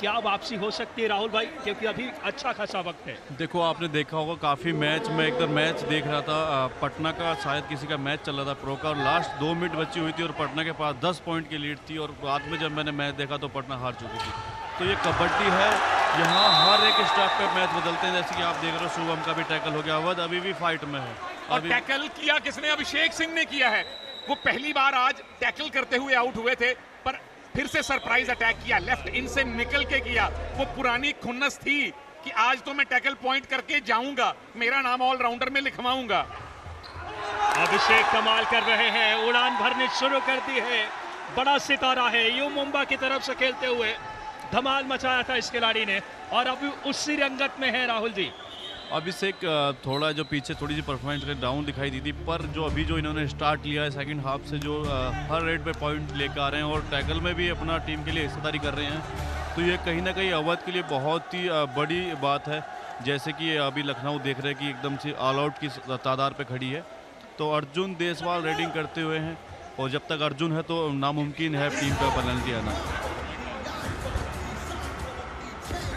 क्या वापसी हो सकती है राहुल भाई, क्योंकि अभी अच्छा खासा वक्त है। देखो आपने देखा होगा काफ़ी मैच में एकदम मैच देख रहा था, पटना का शायद किसी का मैच चल रहा था प्रो का, और लास्ट 2 मिनट बची हुई थी और पटना के पास 10 पॉइंट की लीड थी, और बाद में जब मैंने मैच देखा तो पटना हार चुकी थी। तो ये कबड्डी है, यहाँ हर एक स्टेप पे मैच बदलते हैं, जैसे कि आप देख रहे हो शुभम का भी टैकल हो गया, अवध अभी भी फाइट में है। और टैकल किया किसने? अभिषेक सिंह ने किया है। वो पहली बार आज टैकल करते हुए आउट हुए थे, पर फिर से सरप्राइज अटैक किया, लेफ्ट इन से निकल के किया। वो पुरानी खुन्नस थी कि आज तो मैं टैकल पॉइंट करके जाऊंगा, मेरा नाम ऑलराउंडर में लिखवाऊंगा। अभिषेक कमाल कर रहे हैं, उड़ान भरनी शुरू कर दी है, बड़ा सितारा है, यू मुंबा की तरफ से खेलते हुए धमाल मचाया था इस खिलाड़ी ने, और अभी उसी रंगत में है राहुल जी। अभिषेक थोड़ा जो पीछे थोड़ी सी परफॉर्मेंस डाउन दिखाई दी थी, पर जो अभी जो इन्होंने स्टार्ट लिया है सेकंड हाफ से, जो हर रेट पे पॉइंट लेकर आ रहे हैं और टैकल में भी अपना टीम के लिए हिस्सेदारी कर रहे हैं, तो ये कहीं ना कहीं अवध के लिए बहुत ही बड़ी बात है। जैसे कि अभी लखनऊ देख रहे हैं कि एकदम से ऑल आउट की तादाद पे खड़ी है, तो अर्जुन देसवाल रेडिंग करते हुए हैं, और जब तक अर्जुन है तो नामुमकिन है टीम का पेनल्टी आना।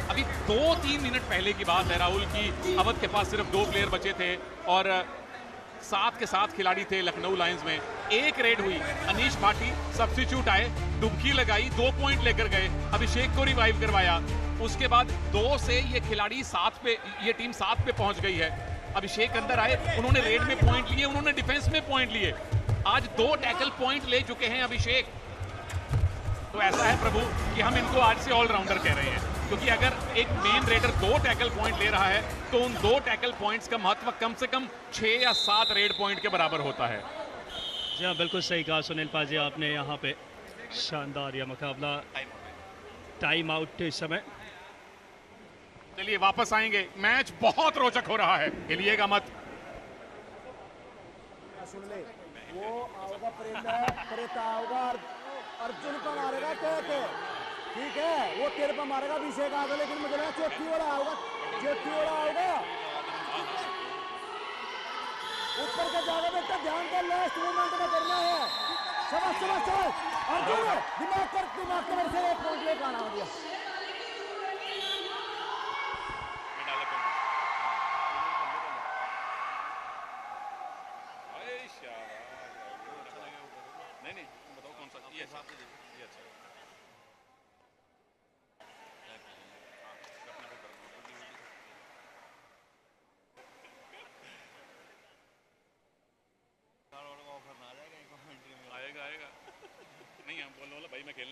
अभी 2-3 मिनट पहले की बात है राहुल की अवध के पास सिर्फ 2 प्लेयर बचे थे और 7 के 7 खिलाड़ी थे लखनऊ लायंस में। एक रेड हुई, अनीश भाटी सब्स्टिट्यूट आए, डुबकी लगाई, 2 पॉइंट लेकर गए, अभिषेक को रिवाइव करवाया। उसके बाद 2 से ये खिलाड़ी 7 पे, ये टीम 7 पे पहुंच गई है। अभिषेक अंदर आए, उन्होंने रेड में पॉइंट लिए, उन्होंने डिफेंस में पॉइंट लिए। आज 2 टैकल पॉइंट ले चुके हैं अभिषेक। तो ऐसा है प्रभु कि हम इनको आज से ऑलराउंडर कह रहे हैं, क्योंकि अगर एक मेन रेडर 2 टैकल पॉइंट ले रहा है तो उन 2 टैकल पॉइंट्स का महत्व कम से कम 6 या 7 रेड पॉइंट के बराबर होता है। जी हाँ, बिल्कुल सही कहा सुनील पाजी आपने। यहाँ पे शानदार यह मुकाबला, टाइम आउट इस समय। चलिए वापस आएंगे, मैच बहुत रोचक हो रहा है, हिलिएगा मत। सुन ले, वो आओगा प्रेता आओगा, अर्जुन को मारेगा के ठीक है, वो तेरे पर मारेगा अभिषेक आगे, लेकिन मुझे लगा चौथी वाला आओगा, ऊपर का जाएगा बेटा, ध्यान कर, लास्ट मोमेंट में करना है। शाबाश अर्जुन, दिमाग कर से 1 पॉइंट लेकर आना दिया। नहीं बताओ कौन सा ये अच्छा।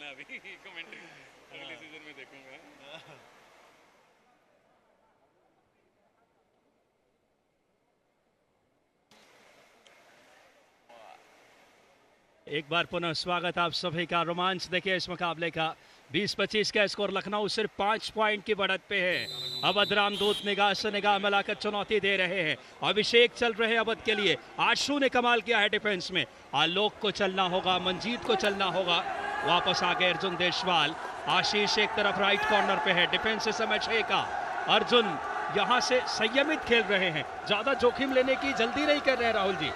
मैं अभी कमेंट्री अगले सीजन में देखूंगा। एक बार पुनः स्वागत आप सभी का। रोमांच देखिए इस मुकाबले का। 20-25 का स्कोर। लखनऊ सिर्फ 5 पॉइंट की बढ़त पे है। अवध रामदूत निगाह से निगाह मिलाकर चुनौती दे रहे हैं। अभिषेक चल रहे हैं अवध के लिए। आशु ने कमाल किया है डिफेंस में। आलोक को चलना होगा, मंजीत को चलना होगा। वापस आ गए अर्जुन देशवाल। आशीष एक तरफ राइट कॉर्नर पे है। डिफेंस इस समय 6 का। अर्जुन यहाँ से संयमित खेल रहे हैं, ज्यादा जोखिम लेने की जल्दी नहीं कर रहे हैं राहुल जी।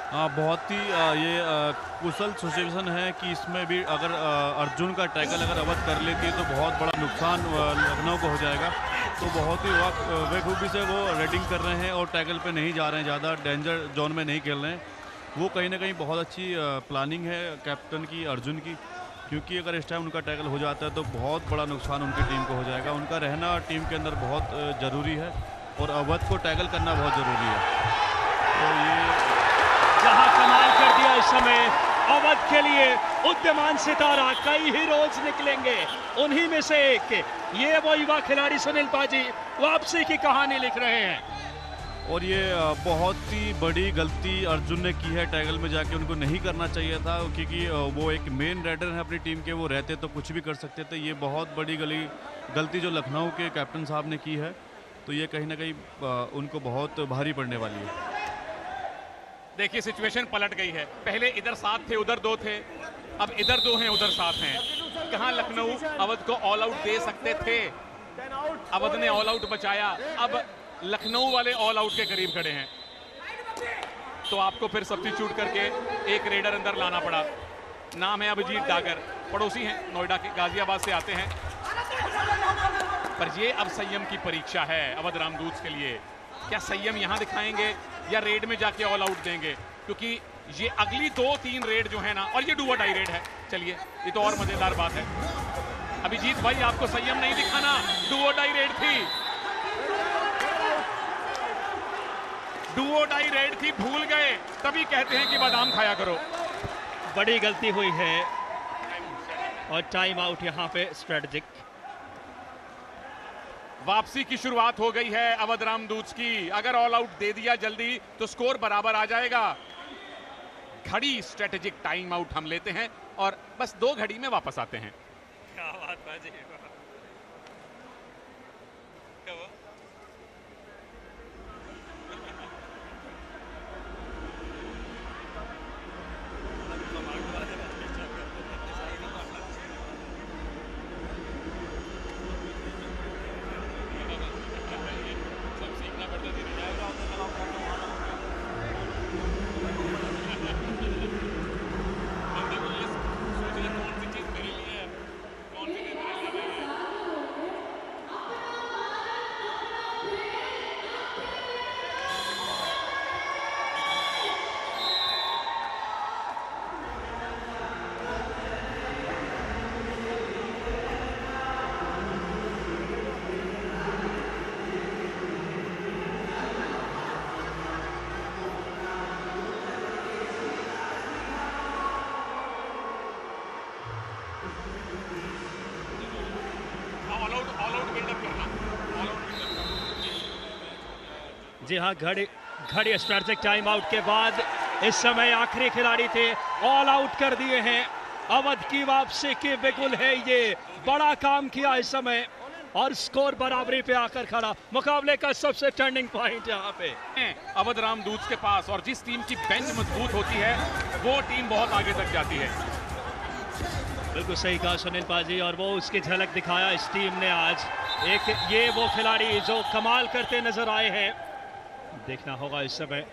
हाँ, बहुत ही ये कुशल सिचुएशन है कि इसमें भी अगर अर्जुन का टैकल अगर अवध कर लेती है तो बहुत बड़ा नुकसान लखनऊ को हो जाएगा। तो बहुत ही बेखूबी से वो रेडिंग कर रहे हैं और टैकल पे नहीं जा रहे हैं, ज़्यादा डेंजर जोन में नहीं खेल रहे हैं। वो कहीं ना कहीं बहुत अच्छी प्लानिंग है कैप्टन की, अर्जुन की, क्योंकि अगर इस टाइम उनका टैकल हो जाता है तो बहुत बड़ा नुकसान उनकी टीम को हो जाएगा। उनका रहना टीम के अंदर बहुत ज़रूरी है और अवध को टैकल करना बहुत ज़रूरी है। तो ये जहां कमाल कर दिया इस समय अवध के लिए उद्यमान सितारा। कई हीरोज निकलेंगे, उन्हीं में से एक ये वो युवा खिलाड़ी सुनील पाजी वापसी की कहानी लिख रहे हैं। और ये बहुत ही बड़ी गलती अर्जुन ने की है टैगल में जाके। उनको नहीं करना चाहिए था, क्योंकि वो एक मेन राइडर है अपनी टीम के, वो रहते तो कुछ भी कर सकते थे। ये बहुत बड़ी गलती जो लखनऊ के कैप्टन साहब ने की है, तो ये कहीं ना कहीं उनको बहुत भारी पड़ने वाली है। देखिए सिचुएशन पलट गई है। पहले इधर 7 थे, उधर 2 थे, अब इधर 2 हैं, उधर 7 हैं। कहां लखनऊ अवध को ऑल आउट दे सकते थे, अवध ने ऑल आउट बचाया। अब लखनऊ वाले ऑल आउट के करीब खड़े हैं, तो आपको फिर सब्स्टिट्यूट करके एक रेडर अंदर लाना पड़ा। नाम है अभिजीत डागर, पड़ोसी हैं, नोएडा के गाजियाबाद से आते हैं। पर ये अब संयम की परीक्षा है अवध रामदूत के लिए। क्या संयम यहां दिखाएंगे या रेड में जाके ऑल आउट देंगे, क्योंकि ये अगली 2-3 रेड जो है ना, और ये डू और डाई रेड है। चलिए ये तो और मजेदार बात है। अभिजीत भाई आपको संयम नहीं दिखाना, डू और डाई रेड थी, डू और डाई रेड थी, भूल गए। तभी कहते हैं कि बादाम खाया करो। बड़ी गलती हुई है और टाइम आउट यहां पे स्ट्रेटेजिक। वापसी की शुरुआत हो गई है अवध रामदूत की। अगर ऑल आउट दे दिया जल्दी तो स्कोर बराबर आ जाएगा। घड़ी स्ट्रेटेजिक टाइम आउट हम लेते हैं और बस 2 घड़ी में वापस आते हैं। क्या बात बाजी। जी हाँ, घड़ी स्ट्रेटेजिक टाइम आउट के बाद इस समय आखिरी खिलाड़ी थे, ऑल आउट कर दिए हैं। अवध की वापसी की बिगुल है ये। बड़ा काम किया इस समय और स्कोर बराबरी पे आकर खड़ा। मुकाबले का सबसे टर्निंग पॉइंट यहाँ पे अवध रामदूत के पास। और जिस टीम की बेंच मजबूत होती है वो टीम बहुत आगे तक जाती है। बिल्कुल सही कहा सुनील पाजी, और वो उसकी झलक दिखाया इस टीम ने आज। एक ये वो खिलाड़ी जो कमाल करते नजर आए हैं। देखना होगा इस समय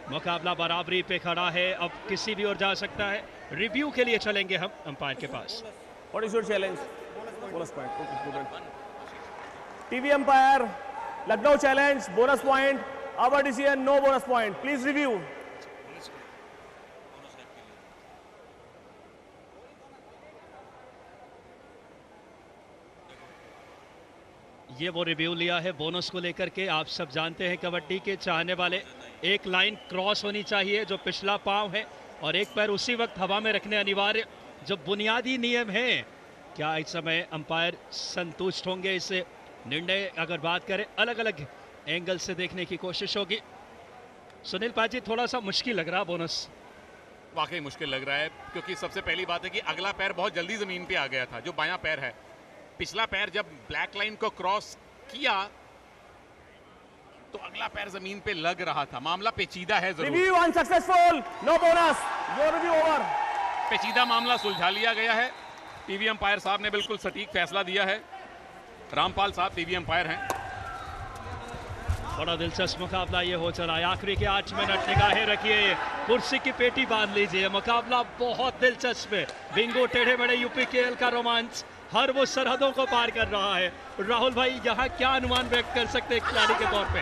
मुकाबला बराबरी पे खड़ा है, अब किसी भी ओर जा सकता है। रिव्यू के लिए चलेंगे हम अंपायर के पास। What is your challenge? Bonus point. Okay student. TV umpire, Lucknow challenge, bonus point. Our decision, no bonus point. Please review. ये वो रिव्यू लिया है बोनस को लेकर के। आप सब जानते हैं कबड्डी के चाहने वाले, एक लाइन क्रॉस होनी चाहिए जो पिछला पांव है, और एक पैर उसी वक्त हवा में रखने अनिवार्य। जो बुनियादी नियम है क्या इस समय अंपायर संतुष्ट होंगे इससे? निर्णय अगर बात करें अलग अलग एंगल से देखने की कोशिश होगी। सुनील पाजी, थोड़ा सा मुश्किल लग रहा बोनस। वाकई मुश्किल लग रहा है, क्योंकि सबसे पहली बात है कि अगला पैर बहुत जल्दी जमीन पे आ गया था, जो बायां पैर है। पिछला पैर जब ब्लैक लाइन को क्रॉस किया तो अगला पैर जमीन पे लग रहा था। मामला पेचीदा है जरूर। Review unsuccessful, no bonus, your review over. पेचीदा मामला सुलझा लिया गया है। टीवी अंपायर साहब ने बिल्कुल सटीक फैसला दिया है। रामपाल साहब टीवी अंपायर हैं। बड़ा दिलचस्प मुकाबला ये हो चला है। आखिरी के 8 मिनट निगाहें रखिए, कुर्सी की पेटी बांध लीजिए। मुकाबला बहुत दिलचस्प है। बिंगो टेढ़े बड़े यूपीकेएल का रोमांच हर वो सरहदों को पार कर रहा है। राहुल भाई, यहाँ क्या अनुमान व्यक्त कर सकते हैं खिलाड़ी के तौर पे?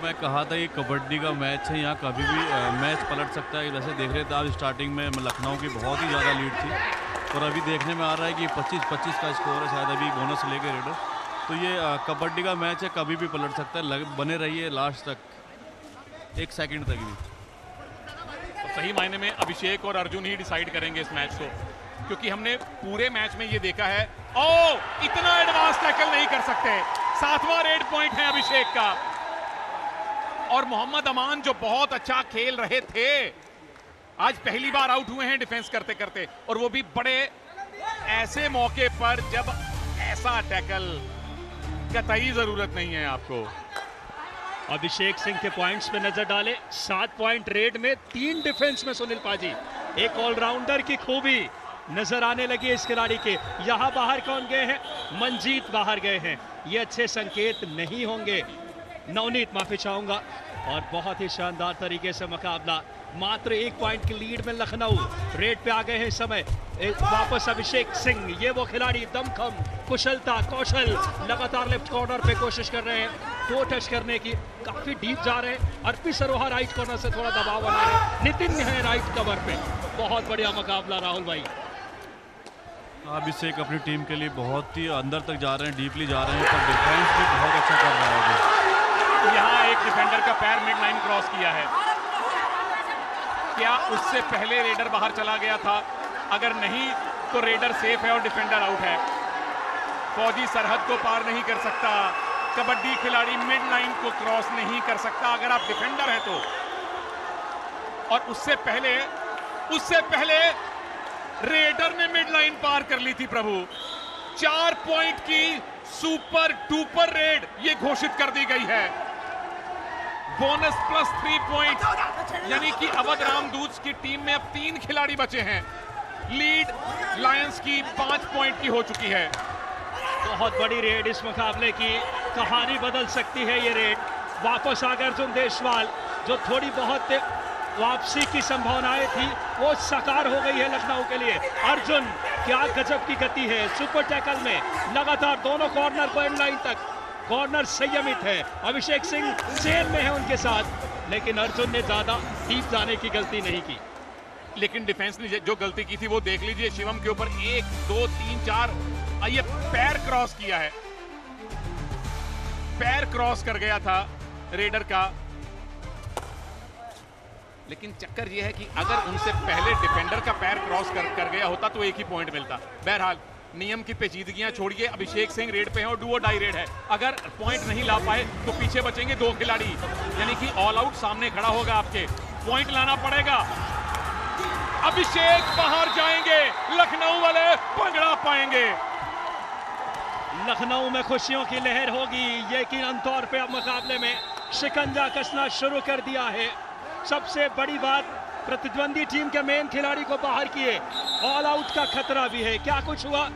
मैं कहा था ये कबड्डी का मैच है, यहाँ कभी भी मैच पलट सकता है। जैसे देख रहे थे आज स्टार्टिंग में लखनऊ की बहुत ही ज़्यादा लीड थी और अभी देखने में आ रहा है कि 25-25 का स्कोर है, शायद अभी बोनस लेके रेडर। तो ये कबड्डी का मैच है, कभी भी पलट सकता है। बने रहिए लास्ट तक, 1 सेकंड तक भी। तो सही मायने में अभिषेक और अर्जुन ही डिसाइड करेंगे इस मैच को, क्योंकि हमने पूरे मैच में ये देखा है। इतना एडवांस टैकल नहीं कर सकते। 7वां रेड पॉइंट है अभिषेक का। और मोहम्मद अमान जो बहुत अच्छा खेल रहे थे, आज पहली बार आउट हुए हैं डिफेंस करते करते, और वो भी बड़े ऐसे मौके पर जब ऐसा टैकल कतई जरूरत नहीं है आपको। अभिषेक सिंह के पॉइंट्स पे नजर डाले। 7 पॉइंट रेड में, 3 डिफेंस में सुनील पाजी। एक ऑलराउंडर की खूबी नजर आने लगी इस खिलाड़ी के। यहां बाहर कौन गए हैं? मंजीत बाहर गए हैं। ये अच्छे संकेत नहीं होंगे। नवनीत, माफी चाहूंगा। और बहुत ही शानदार तरीके से मुकाबला, मात्र 1 पॉइंट की लीड में लखनऊ रेड पे आ गए हैं इस समय। वापस अभिषेक सिंह, ये वो खिलाड़ी दमखम, कुशलता, कौशल, लगातार लेफ्ट कॉर्नर पे कोशिश कर रहे हैं 2 टच करने की। काफी डीप जा रहे हैं। अर्पी सरोहा राइट कॉर्नर से थोड़ा दबाव बना रहे हैं। नितिन है राइट कवर पे। बहुत बढ़िया मुकाबला राहुल भाई। अभिषेक अपनी टीम के लिए बहुत ही अंदर तक जा रहे हैं, डीपली जा रहे हैं, पर डिफेंस भी बहुत अच्छा कर रहा है। यहाँ एक डिफेंडर का पैर मिड लाइन क्रॉस किया है। क्या उससे पहले रेडर बाहर चला गया था? अगर नहीं तो रेडर सेफ है और डिफेंडर आउट है। फौजी सरहद को पार नहीं कर सकता। कबड्डी खिलाड़ी मिड लाइन को क्रॉस नहीं कर सकता अगर आप डिफेंडर हैं तो। और उससे पहले रेडर ने मिड लाइन पार कर ली थी प्रभु। 4 पॉइंट की सुपर डुपर रेड ये घोषित कर दी गई है। बोनस प्लस 3 पॉइंट, यानी कि अवध रामदूत की टीम में अब 3 खिलाड़ी बचे हैं। लीड लायंस की 5 पॉइंट की हो चुकी है। बहुत बड़ी रेड, इस मुकाबले की कहानी बदल सकती है ये रेड। वापस आ गए अर्जुन देशवाल, जो थोड़ी बहुत वापसी की संभावनाएं थी वो साकार हो गई है लखनऊ के लिए। अर्जुन, क्या गजब की गति है सुपर टैकल में। लगातार दोनों कॉर्नर को एंड लाइन तक, कॉर्नर संयमित है। अभिषेक सिंह सेल में है उनके साथ, लेकिन अर्जुन ने ज्यादा डीप जाने की गलती नहीं की। लेकिन डिफेंस ने जो गलती की थी वो देख लीजिए। शिवम के ऊपर 1 2 3 4 ये पैर क्रॉस किया है। पैर क्रॉस कर गया था रेडर का। लेकिन चक्कर यह है कि अगर उनसे पहले डिफेंडर का पैर क्रॉस कर गया होता तो 1 ही पॉइंट मिलता। बहरहाल नियम की पेचीदगियां छोड़िए, अभिषेक सिंह रेड पे हैं और डू और डाई रेड है। अगर पॉइंट नहीं ला पाए तो पीछे बचेंगे 2 खिलाड़ी, यानी कि ऑल आउट सामने खड़ा होगा आपके। पॉइंट लाना पड़ेगा। अभिषेक बाहर जाएंगे, लखनऊ वाले पकड़ा पाएंगे। लखनऊ में खुशियों की लहर होगी। यकीनन तौर पे अब मुकाबले में शिकंजा कसना शुरू कर दिया है। सबसे बड़ी बात, प्रतिद्वंदी टीम के मेन खिलाड़ी को बाहर किए। ऑल आउट का खतरा भी है। क्या कुछ हुआ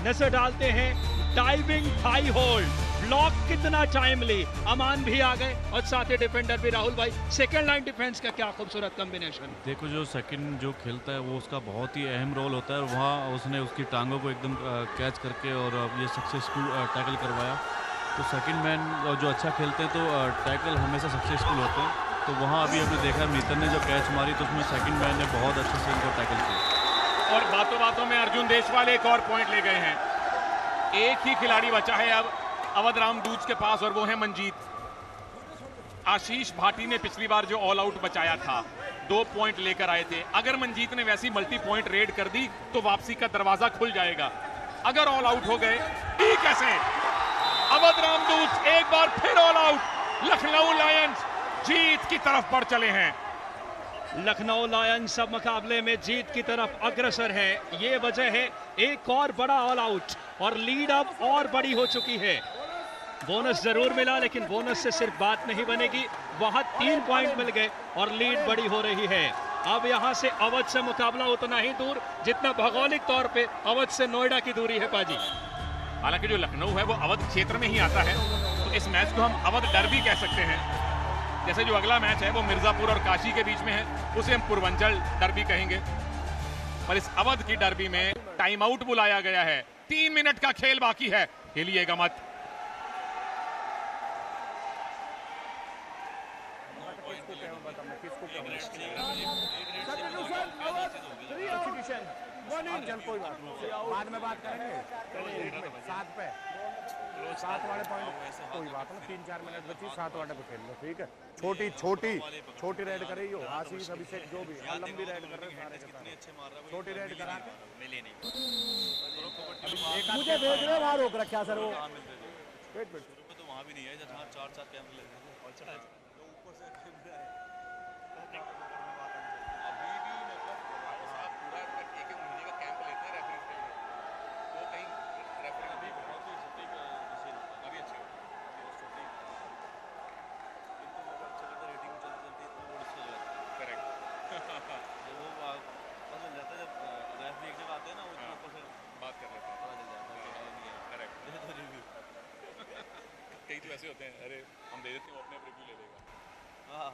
नजर डालते हैं। डाइविंग थाई होल्ड, ब्लॉक कितना टाइमली। अमान भी आ गए और साथ ही डिफेंडर भी। राहुल भाई, सेकंड लाइन डिफेंस का क्या खूबसूरत कॉम्बिनेशन। देखो, जो सेकंड जो खेलता है वो उसका बहुत ही अहम रोल होता है। वहाँ उसने उसकी टांगों को एकदम कैच करके और ये सक्सेसफुल टैकल करवाया। तो सेकंड मैन जो अच्छा खेलते हैं तो टैकल हमेशा सक्सेसफुल होते हैं। तो वहाँ अभी हमने देखा नीतन ने जो कैच मारी तो उसमें सेकंड मैन ने बहुत अच्छे से उनको टैकल किया। और बातों बातों में अर्जुन देशवाल एक और पॉइंट ले गए हैं। एक ही खिलाड़ी बचा है अब अवध रामदूत के पास और वो है मंजीत। आशीष भाटी ने पिछली बार जो ऑल आउट बचाया था 2 पॉइंट लेकर आए थे। अगर मंजीत ने वैसी मल्टी पॉइंट रेड कर दी तो वापसी का दरवाजा खुल जाएगा। अगर ऑल आउट हो गए ठीक कैसे? अवध रामदूत एक बार फिर ऑल आउट। लखनऊ लायंस जीत की तरफ बढ़ चले हैं। लखनऊ लायंस अब मुकाबले में जीत की तरफ अग्रसर है। ये वजह है एक और बड़ा ऑल आउट और लीड अब और बड़ी हो चुकी है। बोनस जरूर मिला लेकिन बोनस से सिर्फ बात नहीं बनेगी, वहां 3 पॉइंट मिल गए और लीड बड़ी हो रही है। अब यहां से अवध से मुकाबला उतना ही दूर जितना भौगोलिक तौर पे अवध से नोएडा की दूरी है पाजी। हालांकि जो लखनऊ है वो अवध क्षेत्र में ही आता है, तो इस मैच को हम अवध डर्बी कह सकते हैं। जैसे जो अगला मैच है वो मिर्जापुर और काशी के बीच में है, उसे हम पूर्वांचल डर्बी कहेंगे। पर इस अवध की डर्बी में टाइम आउट बुलाया गया है। 3 मिनट का खेल बाकी है, खेलिएगा मत। चल कोई बात नहीं, बाद में बात करेंगे। 7 वाले पॉइंट कोई बात नहीं, 3-4 मिनट बची, 7 वाले पे खेल लो, ठीक है। छोटी रेड करे हो, आशीष अभिषेक जो भी लंबी रेड कर रहे हैं सारे के सारे, छोटी रेड करा के मुझे भेज रहे वहां रोक रखा सर। वो वेट तो वहाँ भी नहीं है जहाँ 4-4 कैमरे लगे हैं और चढ़ा ऊपर से कैमरा है। अभी भी मतलब आप पूरा एक महीने का कैंप लेते हैं रेफरी के लिए, तो कहीं रेफरी अभी बहुत ही सटीक अभी अच्छी सटीक इनको अच्छा लगता है। रेटिंग चलती करेक्ट वो पता चल जाता है जब रेफरी एक जगह आते हैं ना, वो ऊपर से बात कर लेते हैं, पता चल जाता है करेक्ट रिव्यू। कई तो ऐसे होते हैं, अरे हम दे देते हैं, वो अपने रिव्यू ले लेगा।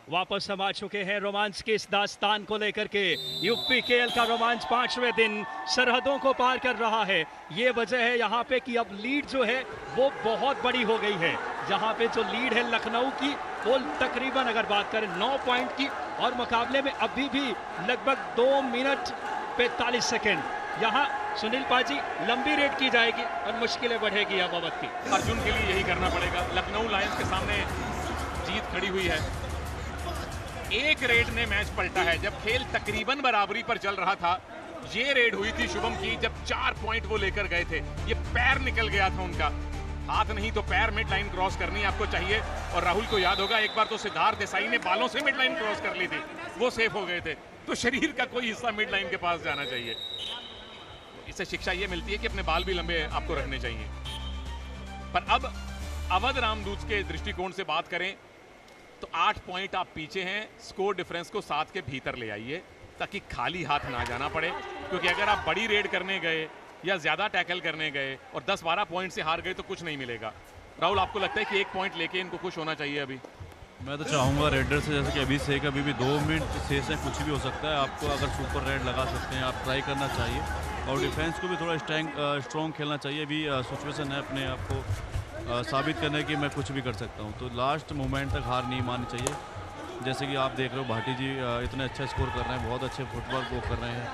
वापस हम आ चुके हैं रोमांच के इस दास्तान को लेकर के। यूपीकेएल का रोमांच 5वें दिन सरहदों को पार कर रहा है। ये वजह है यहाँ पे कि अब लीड जो है वो बहुत बड़ी हो गई है। जहाँ पे जो लीड है लखनऊ की वो तकरीबन अगर बात करें 9 पॉइंट की, और मुकाबले में अभी भी लगभग 2 मिनट 45 सेकेंड। यहाँ सुनील पाजी लंबी रेड की जाएगी और मुश्किलें बढ़ेगी अब अवध की। अर्जुन के लिए यही करना पड़ेगा। लखनऊ लायंस के सामने जीत खड़ी हुई है। एक रेड ने मैच पलटा है। जब खेल तकरीबन बराबरी पर चल रहा था, ये रेड हुई थी शुभम की, जब 4 पॉइंट वो लेकर गए थे। ये पैर निकल गया था उनका, हाथ नहीं तो पैर मिड लाइन क्रॉस करनी आपको चाहिए। और राहुल को याद होगा एक बार तो सिद्धार्थ देसाई ने बालों से मिड लाइन क्रॉस कर ली थी, वो सेफ हो गए थे। तो शरीर का कोई हिस्सा मिड लाइन के पास जाना चाहिए। इससे शिक्षा ये मिलती है कि अपने बाल भी लंबे आपको रखने चाहिए। पर अब अवध रामदूत के दृष्टिकोण से बात करें तो 8 पॉइंट आप पीछे हैं। स्कोर डिफरेंस को 7 के भीतर ले आइए ताकि खाली हाथ ना जाना पड़े, क्योंकि अगर आप बड़ी रेड करने गए या ज्यादा टैकल करने गए और 10-12 पॉइंट से हार गए तो कुछ नहीं मिलेगा। राहुल, आपको लगता है कि 1 पॉइंट लेके इनको खुश होना चाहिए? अभी मैं तो चाहूँगा रेडर से, जैसे कि अभिषेक अभी भी 2 मिनट से कुछ भी हो सकता है। आपको अगर सुपर रेड लगा सकते हैं आप ट्राई करना चाहिए, और डिफेंस को भी थोड़ा स्ट्रॉन्ग खेलना चाहिए। अभी सिचुएशन है अपने आप को साबित करने की मैं कुछ भी कर सकता हूँ, तो लास्ट मोमेंट तक हार नहीं माननी चाहिए। जैसे कि आप देख रहे हो भाटी जी इतने अच्छा स्कोर कर रहे हैं, बहुत अच्छे फुटबॉल वो कर रहे हैं,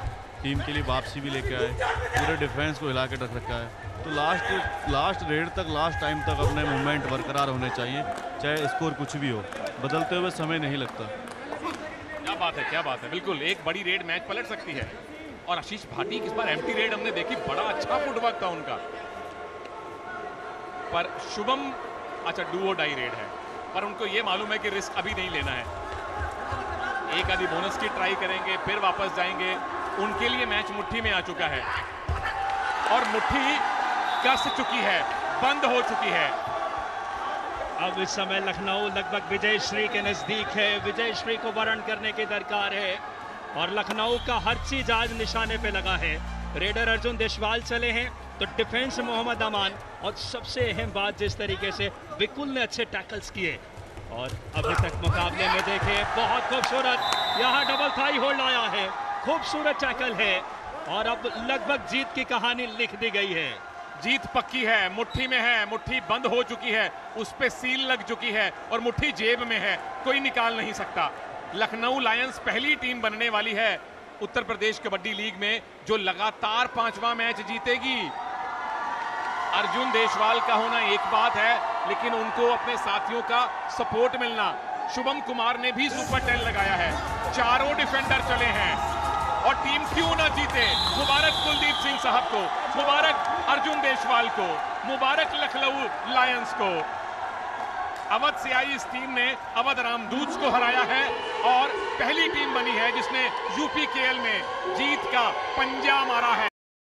टीम के लिए वापसी भी लेके आए, पूरे डिफेंस को हिला के रख रखा है। तो लास्ट रेड तक, लास्ट टाइम तक अपने मूवमेंट बरकरार होने चाहिए, चाहे स्कोर कुछ भी हो। बदलते हुए समय नहीं लगता। क्या बात है, क्या बात है। बिल्कुल एक बड़ी रेड मैच पलट सकती है। और आशीष भाटी की इस बार एम्प्टी रेड हमने देखी, बड़ा अच्छा फुटवर्क था उनका। पर शुभम अच्छा डू और डाई रेड है, पर उनको ये मालूम है कि रिस्क अभी नहीं लेना है। एक आधी बोनस की ट्राई करेंगे, फिर वापस जाएंगे। उनके लिए मैच मुट्ठी में आ चुका है और मुट्ठी कस चुकी है, बंद हो चुकी है। अब इस समय लखनऊ लगभग विजयश्री के नजदीक है। विजयश्री को वर्ण करने की दरकार है और लखनऊ का हर चीज आज निशाने पे लगा है। रेडर अर्जुन देशवाल चले हैं तो डिफेंस मोहम्मद अमान, और सबसे अहम बात जिस तरीके से विकुल ने अच्छे टैकल्स किए। और अभी तक मुकाबले में देखे बहुत खूबसूरत यहाँ डबल थाई होल्ड आया है, खूबसूरत टैकल है और अब लगभग जीत की कहानी लिख दी गई है। जीत पक्की है, मुट्ठी में है, मुट्ठी बंद हो चुकी है, उस पे सील लग चुकी है और मुट्ठी जेब में है, कोई निकाल नहीं सकता। लखनऊ लायंस पहली टीम बनने वाली है उत्तर प्रदेश कबड्डी लीग में जो लगातार 5वां मैच जीतेगी। अर्जुन देशवाल का होना एक बात है, लेकिन उनको अपने साथियों का सपोर्ट मिलना। शुभम कुमार ने भी सुपर 10 लगाया है, चारों डिफेंडर चले हैं और टीम क्यों ना जीते। मुबारक कुलदीप सिंह साहब को, मुबारक अर्जुन देशवाल को, मुबारक लखनऊ लायंस को। अवध से आई इस टीम ने अवध रामदूत को हराया है और पहली टीम बनी है जिसने यूपीकेएल में जीत का पंजा मारा है।